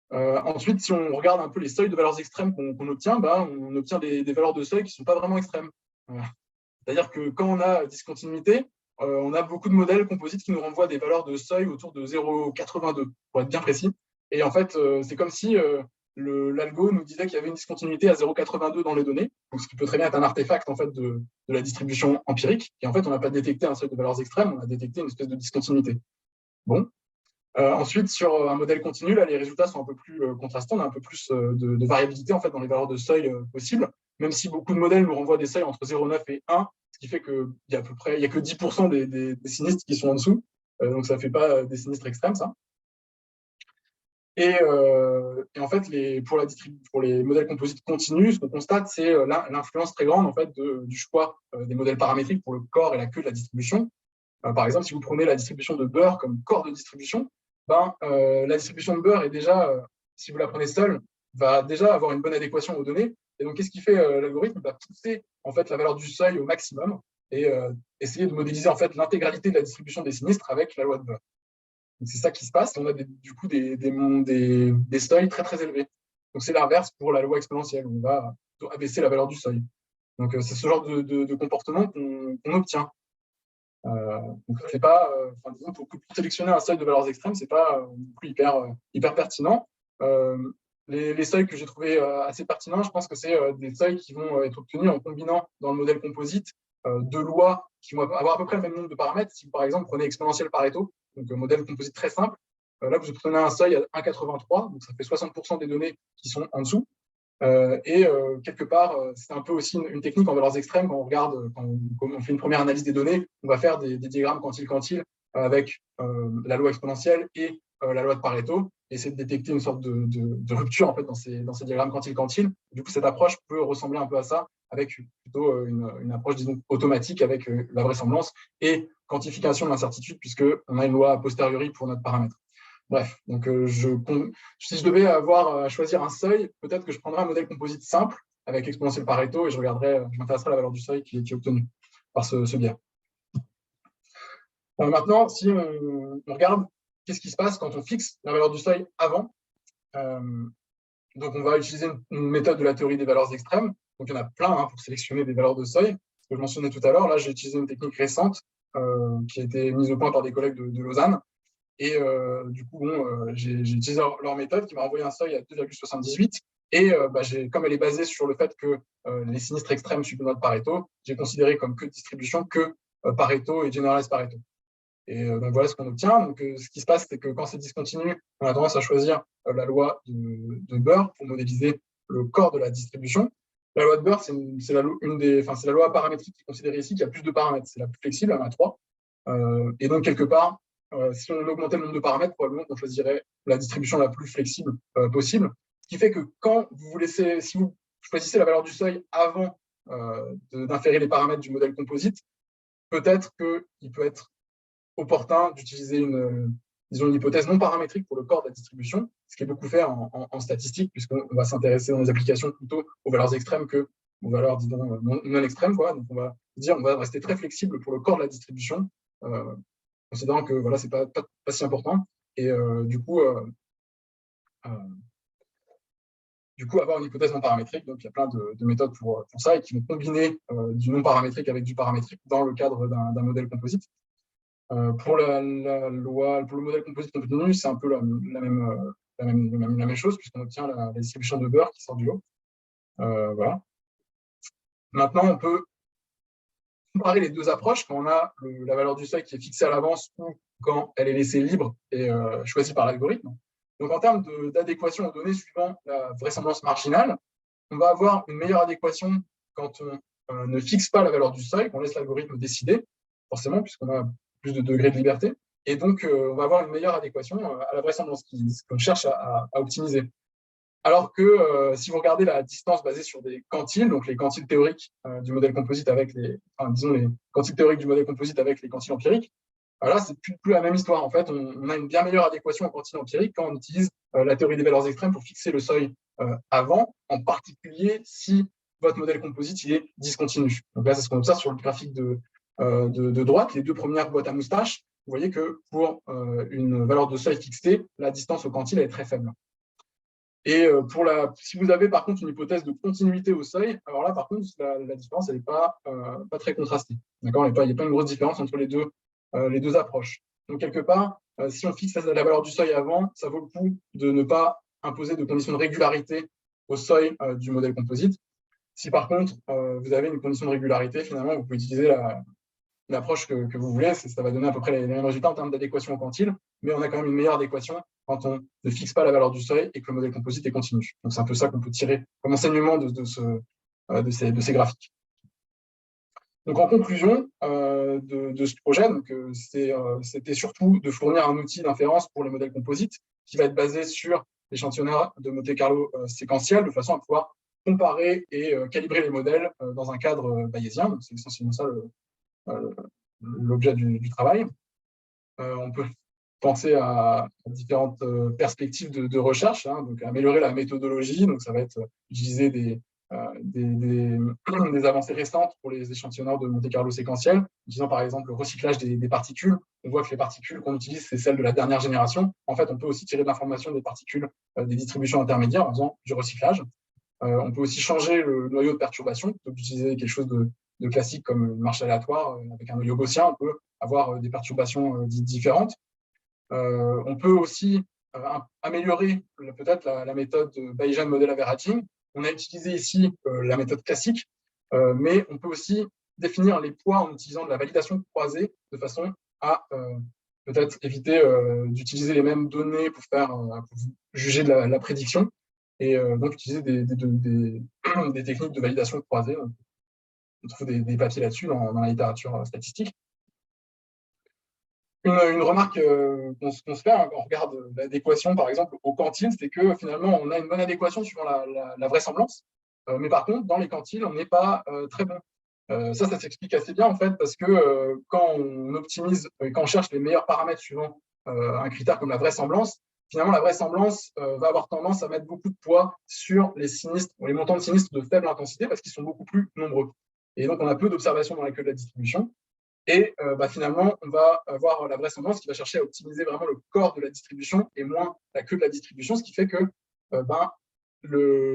Speaker 2: Ensuite, si on regarde un peu les seuils de valeurs extrêmes qu'on obtient, on obtient des valeurs de seuil qui ne sont pas vraiment extrêmes. C'est-à-dire que quand on a discontinuité, on a beaucoup de modèles composites qui nous renvoient des valeurs de seuil autour de 0,82, pour être bien précis. Et en fait, c'est comme si l'algo nous disait qu'il y avait une discontinuité à 0,82 dans les données, donc ce qui peut très bien être un artefact en fait, de la distribution empirique. Et en fait, on n'a pas détecté un seuil de valeurs extrêmes, on a détecté une espèce de discontinuité. Bon. Ensuite, sur un modèle continu, là, les résultats sont un peu plus contrastants, on a un peu plus de variabilité en fait, dans les valeurs de seuil possibles, même si beaucoup de modèles nous renvoient des seuils entre 0,9 et 1, ce qui fait qu'il y a que 10% des sinistres qui sont en dessous, donc ça ne fait pas des sinistres extrêmes, ça. Et en fait, pour les modèles composites continus, ce qu'on constate, c'est l'influence très grande en fait, du choix des modèles paramétriques pour le corps et la queue de la distribution. Par exemple, si vous prenez la distribution de Beurre comme corps de distribution, la distribution de beurre est déjà, si vous la prenez seule, va déjà avoir une bonne adéquation aux données. Et donc, qu'est-ce qui fait l'algorithme? Il va pousser en fait, la valeur du seuil au maximum et essayer de modéliser en fait, l'intégralité de la distribution des sinistres avec la loi de Beurre. C'est ça qui se passe. On a du coup des seuils très, très élevés. Donc, c'est l'inverse pour la loi exponentielle. On va abaisser la valeur du seuil. Donc, c'est ce genre de comportement qu'on obtient. Donc, c'est pas, disons, pour sélectionner un seuil de valeurs extrêmes, c'est pas hyper pertinent. Les seuils que j'ai trouvés assez pertinents, je pense que c'est des seuils qui vont être obtenus en combinant dans le modèle composite deux lois qui vont avoir à peu près le même nombre de paramètres. Si, par exemple, vous prenez exponentielle Pareto, donc un modèle composite très simple, là, vous obtenez un seuil à 1,83, donc ça fait 60% des données qui sont en dessous. Quelque part, c'est un peu aussi une technique en valeurs extrêmes. Quand on regarde, quand on fait une première analyse des données, on va faire des diagrammes quantile-quantile avec la loi exponentielle et la loi de Pareto, et essayer de détecter une sorte de rupture en fait, dans ces diagrammes quantile-quantile. Du coup, cette approche peut ressembler un peu à ça, avec plutôt une approche disons, automatique avec la vraisemblance et quantification de l'incertitude, puisqu'on a une loi a posteriori pour notre paramètre. Bref, donc si je devais avoir à choisir un seuil, peut-être que je prendrais un modèle composite simple avec exponentielle Pareto et je m'intéresserais à la valeur du seuil qui est obtenue par ce biais. Maintenant, si on regarde qu'est-ce qui se passe quand on fixe la valeur du seuil avant, donc on va utiliser une méthode de la théorie des valeurs extrêmes. Donc il y en a plein pour sélectionner des valeurs de seuil. Ce que je mentionnais tout à l'heure, là j'ai utilisé une technique récente qui a été mise au point par des collègues de Lausanne. Et du coup, j'ai utilisé leur méthode qui m'a envoyé un seuil à 2,78. Et comme elle est basée sur le fait que les sinistres extrêmes suivent notre Pareto, j'ai considéré comme que distribution que Pareto et Generalized Pareto. Et donc voilà ce qu'on obtient. Donc ce qui se passe, c'est que quand c'est discontinu, on a tendance à choisir la loi de Beurre pour modéliser le corps de la distribution. La loi de Beurre, c'est la loi paramétrique qui est considérée ici qui a plus de paramètres. C'est la plus flexible, elle en a 3. Et donc quelque part, si on augmentait le nombre de paramètres, probablement qu'on choisirait la distribution la plus flexible possible. Ce qui fait que quand si vous choisissez la valeur du seuil avant d'inférer les paramètres du modèle composite, peut-être qu'il peut être opportun d'utiliser une hypothèse non paramétrique pour le corps de la distribution, ce qui est beaucoup fait en statistique, puisqu'on va s'intéresser dans les applications plutôt aux valeurs extrêmes que aux valeurs disons, non extrêmes. Quoi. Donc on va rester très flexible pour le corps de la distribution, considérant que voilà, c'est pas si important. Et du coup, avoir une hypothèse non paramétrique, donc il y a plein de méthodes pour ça et qui vont combiner du non paramétrique avec du paramétrique dans le cadre d'un modèle composite. Pour le modèle composite obtenu, c'est un peu la même chose, puisqu'on obtient la distribution de Beurre qui sort du lot. Voilà. Maintenant, on peut comparer les deux approches quand on a la valeur du seuil qui est fixée à l'avance ou quand elle est laissée libre et choisie par l'algorithme. Donc, en termes d'adéquation aux données suivant la vraisemblance marginale, on va avoir une meilleure adéquation quand on ne fixe pas la valeur du seuil, qu'on laisse l'algorithme décider, forcément, puisqu'on a plus de degrés de liberté. Et donc, on va avoir une meilleure adéquation à la vraisemblance qu'on cherche à optimiser. Alors que si vous regardez la distance basée sur des quantiles, donc les quantiles théoriques du modèle composite avec les quantiles théoriques du modèle composite avec les quantiles empiriques, là, c'est plus la même histoire. En fait, on a une bien meilleure adéquation en quantile empirique quand on utilise la théorie des valeurs extrêmes pour fixer le seuil avant, en particulier si votre modèle composite il est discontinu. Donc là, c'est ce qu'on observe sur le graphique de droite, les deux premières boîtes à moustaches. Vous voyez que pour une valeur de seuil fixée, la distance au quantile est très faible. Et si vous avez par contre une hypothèse de continuité au seuil, alors là par contre la différence n'est pas très contrastée. D'accord, il n'y a pas une grosse différence entre les deux approches. Donc quelque part, si on fixe la valeur du seuil avant, ça vaut le coup de ne pas imposer de conditions de régularité au seuil du modèle composite. Si par contre vous avez une condition de régularité, finalement vous pouvez utiliser l'approche que vous voulez, ça va donner à peu près les mêmes résultats en termes d'adéquation au quantile, mais on a quand même une meilleure adéquation quand on ne fixe pas la valeur du seuil et que le modèle composite est continu. Donc c'est un peu ça qu'on peut tirer comme enseignement de ces graphiques. Donc en conclusion de ce projet, c'était surtout de fournir un outil d'inférence pour les modèles composites qui va être basé sur l'échantillonnage de Monte-Carlo séquentiel de façon à pouvoir comparer et calibrer les modèles dans un cadre bayésien. Donc c'est essentiellement ça l'objet du travail. On peut penser à différentes perspectives de recherche, hein, donc améliorer la méthodologie, donc ça va être utiliser des avancées récentes pour les échantillonneurs de Monte-Carlo séquentiels, utilisant par exemple le recyclage des particules. On voit que les particules qu'on utilise, c'est celles de la dernière génération. En fait, on peut aussi tirer de l'information des particules des distributions intermédiaires en faisant du recyclage. On peut aussi changer le noyau de perturbation, plutôt que d'utiliser quelque chose de classique comme une marche aléatoire. Avec un noyau gaussien, on peut avoir des perturbations différentes. On peut aussi améliorer peut-être la méthode Bayesian Model Averaging. On a utilisé ici la méthode classique, mais on peut aussi définir les poids en utilisant de la validation croisée de façon à peut-être éviter d'utiliser les mêmes données pour juger de la prédiction et donc utiliser des techniques de validation croisée. On trouve des papiers là-dessus dans la littérature statistique. Une remarque qu'on se fait quand on regarde l'adéquation, par exemple, au quantile, c'est que finalement, on a une bonne adéquation suivant la vraisemblance. Mais par contre, dans les quantiles, on n'est pas très bon. Ça s'explique assez bien, en fait, parce que quand on optimise, quand on cherche les meilleurs paramètres suivant un critère comme la vraisemblance, finalement, la vraisemblance va avoir tendance à mettre beaucoup de poids sur les sinistres, les montants de sinistres de faible intensité, parce qu'ils sont beaucoup plus nombreux. Et donc, on a peu d'observations dans la queue de la distribution. Et finalement, on va avoir la vraisemblance qui va chercher à optimiser vraiment le corps de la distribution et moins la queue de la distribution, ce qui fait que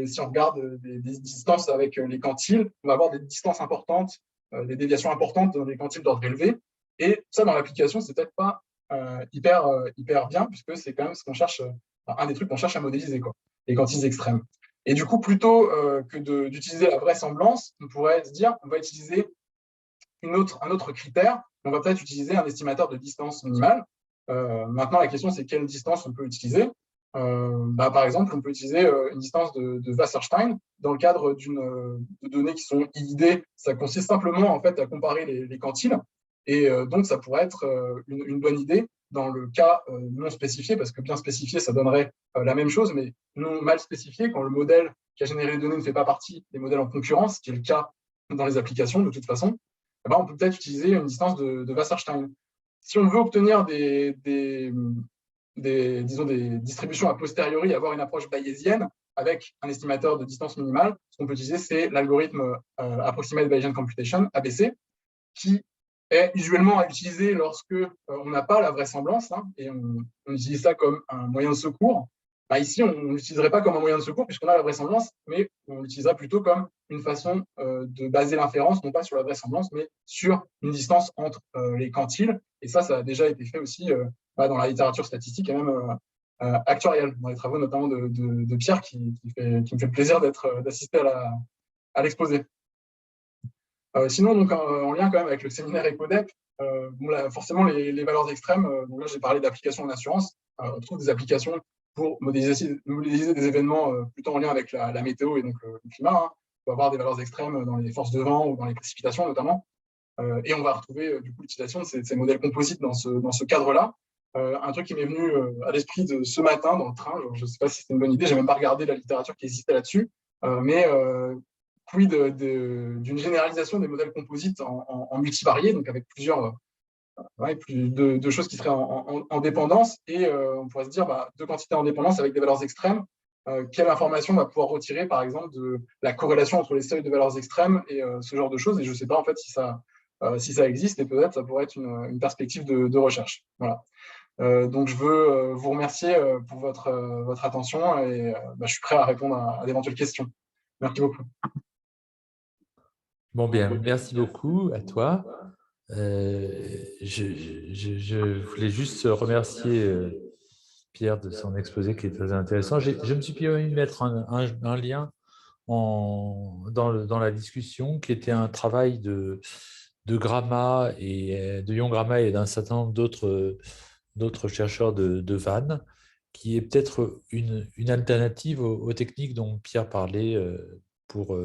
Speaker 2: si on regarde des distances avec les quantiles, on va avoir des distances importantes, des déviations importantes dans les quantiles d'ordre élevé. Et ça, dans l'application, c'est peut-être pas hyper bien, puisque c'est quand même ce qu'on cherche, un des trucs qu'on cherche à modéliser, quoi, les quantiles extrêmes. Et du coup, plutôt que d'utiliser la vraisemblance, on pourrait se dire, on va utiliser un autre critère, on va peut-être utiliser un estimateur de distance minimale. Maintenant, la question, c'est quelle distance on peut utiliser. Par exemple, on peut utiliser une distance de Wasserstein dans le cadre de données qui sont IID. Ça consiste simplement en fait, à comparer les quantiles. Et donc, ça pourrait être une bonne idée dans le cas non spécifié, parce que bien spécifié, ça donnerait la même chose, mais non mal spécifié, quand le modèle qui a généré les données ne fait pas partie des modèles en concurrence, qui est le cas dans les applications de toute façon. On peut peut-être utiliser une distance de Wasserstein. Si on veut obtenir disons des distributions a posteriori, avoir une approche bayésienne avec un estimateur de distance minimale, ce qu'on peut utiliser, c'est l'algorithme Approximate Bayesian Computation, ABC, qui est usuellement à utiliser lorsque on n'a pas la vraisemblance, hein, et on utilise ça comme un moyen de secours. Ici, on ne l'utiliserait pas comme un moyen de secours puisqu'on a la vraisemblance, mais on l'utiliserait plutôt comme une façon de baser l'inférence, non pas sur la vraisemblance, mais sur une distance entre les quantiles. Et ça a déjà été fait aussi dans la littérature statistique et même actuarielle, dans les travaux notamment de Pierre, qui me fait le plaisir d'assister à l'exposé. Sinon, donc, en lien quand même avec le séminaire EcoDep, forcément, les valeurs extrêmes, donc là, j'ai parlé d'applications en assurance. On trouve des applications pour modéliser des événements plutôt en lien avec la météo et donc le climat. Hein. On peut avoir des valeurs extrêmes dans les forces de vent ou dans les précipitations notamment. Et on va retrouver du coup l'utilisation de ces modèles composites dans ce cadre-là. Un truc qui m'est venu à l'esprit de ce matin dans le train, je ne sais pas si c'est une bonne idée, j'ai même pas regardé la littérature qui existait là-dessus, mais d'une généralisation des modèles composites en multivariés, donc avec plusieurs de choses qui seraient en dépendance, et on pourrait se dire deux quantités en dépendance avec des valeurs extrêmes. Quelle information on va pouvoir retirer, par exemple, de la corrélation entre les seuils de valeurs extrêmes et ce genre de choses. Et je ne sais pas en fait si ça existe, et peut-être ça pourrait être une perspective de recherche. Voilà. Donc je veux vous remercier pour votre attention, et je suis prêt à répondre à d'éventuelles questions. Merci beaucoup.
Speaker 1: Bon, bien, merci beaucoup à toi. Je voulais juste remercier Pierre de son exposé qui est très intéressant. Je me suis permis de mettre un lien dans la discussion qui était un travail de Grama et de Yon Grama et d'un certain nombre d'autres chercheurs de Vannes, qui est peut-être une alternative aux techniques dont Pierre parlait pour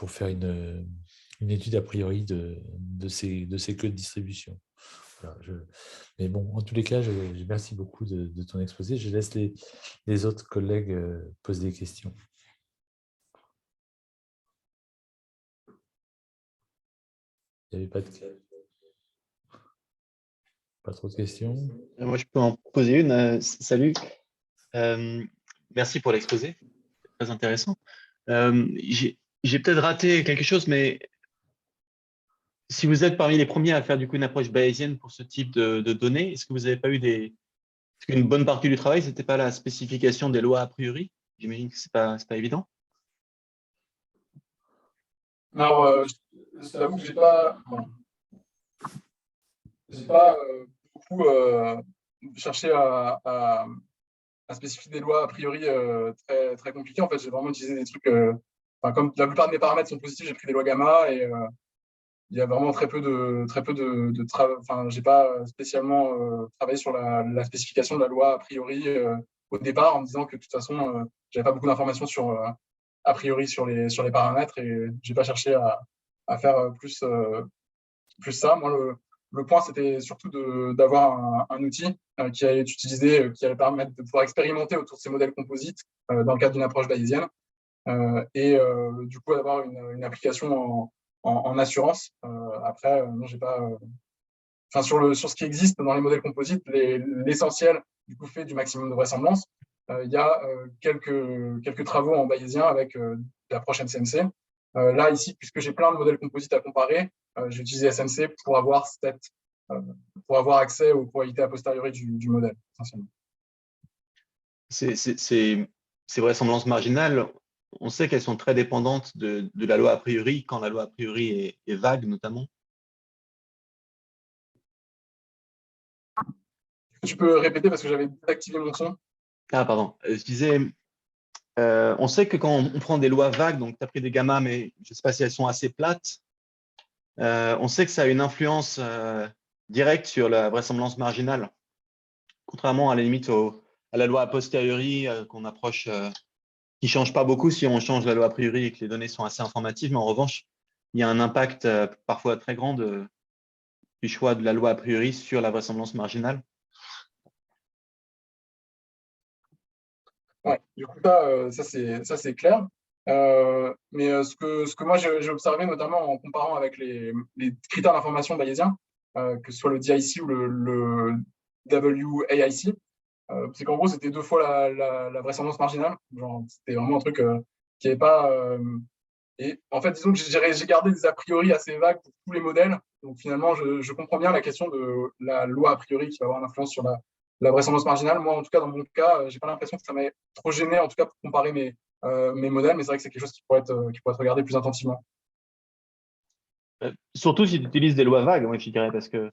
Speaker 1: faire une étude a priori de ces queues de distribution. Voilà, mais bon, en tous les cas, je merci beaucoup de ton exposé. Je laisse les autres collègues poser des questions. Il n'y avait pas de... Pas trop de questions?
Speaker 3: Moi, je peux en poser une. Salut. Euh, Merci pour l'exposé. Très intéressant. J'ai peut-être raté quelque chose, mais si vous êtes parmi les premiers à faire du coup une approche bayésienne pour ce type de données, est-ce que vous n'avez pas eu des… Parce qu'une bonne partie du travail, c'était pas la spécification des lois a priori. J'imagine que c'est pas évident.
Speaker 2: Alors, je t'avoue que j'ai pas beaucoup cherché à spécifier des lois a priori très, très compliquées. En fait, j'ai vraiment utilisé des trucs, comme la plupart de mes paramètres sont positifs, j'ai pris des lois gamma et il y a vraiment très peu de travail. Enfin, j'ai pas spécialement travaillé sur la spécification de la loi a priori au départ en me disant que de toute façon, j'avais pas beaucoup d'informations sur a priori sur les paramètres et j'ai pas cherché à faire plus ça. Moi, le point, c'était surtout d'avoir un outil qui allait être utilisé, qui allait permettre de pouvoir expérimenter autour de ces modèles composites dans le cadre d'une approche bayésienne et du coup d'avoir une application en assurance. Après, non, j'ai pas. Enfin, sur ce qui existe dans les modèles composites, l'essentiel du coup fait du maximum de vraisemblance. Il y a quelques travaux en bayésien avec l'approche MCMC. Là, ici, puisque j'ai plein de modèles composites à comparer, j'ai utilisé SMC pour avoir accès aux probabilités a posteriori du modèle, essentiellement.
Speaker 3: Ces vraisemblances marginales, on sait qu'elles sont très dépendantes de la loi a priori, quand la loi a priori est vague notamment.
Speaker 2: Tu peux répéter parce que j'avais désactivé mon son.
Speaker 3: Ah, pardon. Je disais, on sait que quand on prend des lois vagues, donc tu as pris des gammas, mais je ne sais pas si elles sont assez plates, on sait que ça a une influence directe sur la vraisemblance marginale, contrairement à la limite à la loi a posteriori qu'on approche, qui ne change pas beaucoup si on change la loi a priori et que les données sont assez informatives, mais en revanche, il y a un impact parfois très grand du choix de la loi a priori sur la vraisemblance marginale.
Speaker 2: Ouais, du coup, ça c'est clair. Mais ce que moi j'ai observé, notamment en comparant avec les critères d'information bayésiens, que ce soit le DIC ou le WAIC, c'est qu'en gros, c'était 2 fois la vraisemblance marginale. Genre, c'était vraiment un truc qui n'avait pas. Et en fait, disons que j'ai gardé des a priori assez vagues pour tous les modèles. Donc finalement, je comprends bien la question de la loi a priori qui va avoir une influence sur la vraisemblance marginale. Moi, en tout cas, dans mon cas, j'ai pas l'impression que ça m'ait trop gêné, en tout cas pour comparer mes modèles, mais c'est vrai que c'est quelque chose qui pourrait être regardé plus attentivement.
Speaker 3: Surtout si tu utilises des lois vagues, moi, je dirais, parce que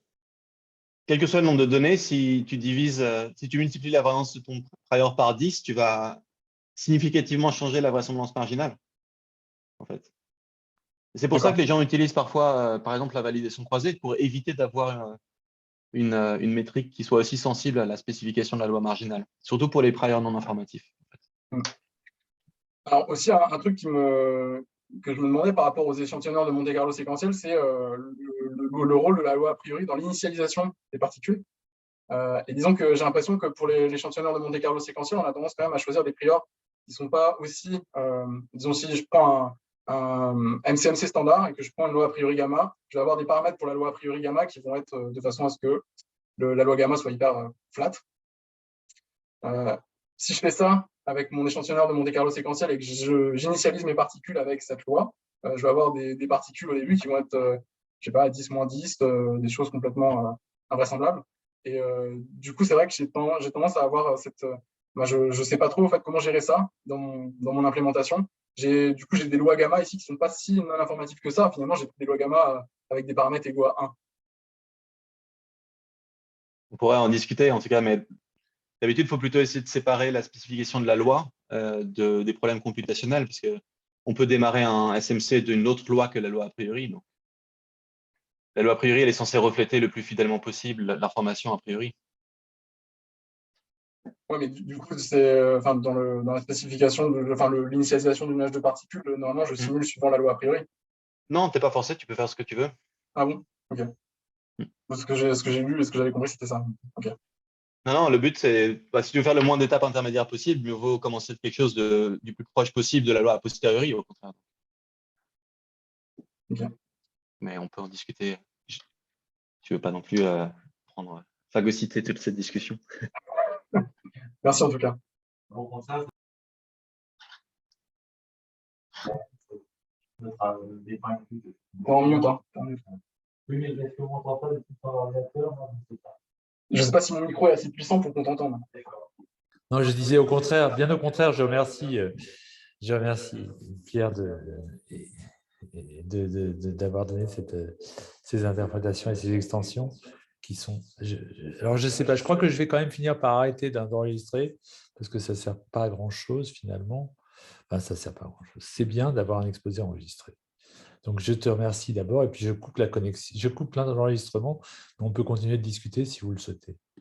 Speaker 3: quel que soit le nombre de données, si tu divises, si tu multiplies la variance de ton prior par 10, tu vas significativement changer la vraisemblance marginale, en fait. C'est pour ça que les gens utilisent parfois, par exemple, la validation croisée pour éviter d'avoir une métrique qui soit aussi sensible à la spécification de la loi marginale, surtout pour les priors non informatifs. En fait.
Speaker 2: Alors aussi, un truc que je me demandais par rapport aux échantillonneurs de Monte-Carlo séquentiels, c'est le rôle de la loi a priori dans l'initialisation des particules. Et disons que j'ai l'impression que pour l'échantillonneur de Monte-Carlo séquentiel, on a tendance quand même à choisir des priors qui ne sont pas aussi… disons, si je prends un MCMC standard et que je prends une loi a priori gamma, je vais avoir des paramètres pour la loi a priori gamma qui vont être de façon à ce que la loi gamma soit hyper flat. Si je fais ça avec mon échantillonneur de Monte-Carlo séquentiel et que j'initialise mes particules avec cette loi, je vais avoir des particules au début qui vont être, je sais pas, 10 moins 10, des choses complètement invraisemblables. Et du coup, c'est vrai que j'ai tendance à avoir cette… je ne sais pas trop en fait, comment gérer ça dans mon implémentation. Du coup, j'ai des lois gamma ici qui ne sont pas si non informatives que ça. Finalement, j'ai des lois gamma avec des paramètres égaux à 1.
Speaker 3: On pourrait en discuter, en tout cas, mais d'habitude, il faut plutôt essayer de séparer la spécification de la loi des problèmes computationnels, parce qu'on peut démarrer un SMC d'une autre loi que la loi a priori. Donc, la loi a priori, elle est censée refléter le plus fidèlement possible l'information a priori.
Speaker 2: Oui, mais du coup, dans la spécification, l'initialisation du nuage de particules, normalement, je simule suivant la loi a priori.
Speaker 3: Non, tu n'es pas forcé, tu peux faire ce que tu veux.
Speaker 2: Ah bon? Ok. Ce que j'ai lu et ce que j'avais compris, c'était ça. Ok.
Speaker 3: Non, le but, c'est, si tu veux faire le moins d'étapes intermédiaires possible, mieux vaut commencer de quelque chose du plus proche possible de la loi a posteriori, au contraire.
Speaker 2: Okay.
Speaker 3: Mais on peut en discuter. Tu ne veux pas non plus prendre phagocyté toute cette discussion.
Speaker 2: Merci en tout cas. En mute, hein. Je ne sais pas si mon micro est assez puissant pour qu'on t'entende.
Speaker 1: Non, je disais au contraire, bien au contraire, je remercie Pierre d'avoir donné ces interprétations et ces extensions qui sont. Alors, je ne sais pas, je crois que je vais quand même finir par arrêter d'enregistrer parce que ça ne sert pas à grand-chose finalement. Enfin, ça ne sert pas à grand-chose. C'est bien d'avoir un exposé enregistré. Donc, je te remercie d'abord et puis je coupe la connexion, je coupe plein d'enregistrements, mais on peut continuer de discuter si vous le souhaitez.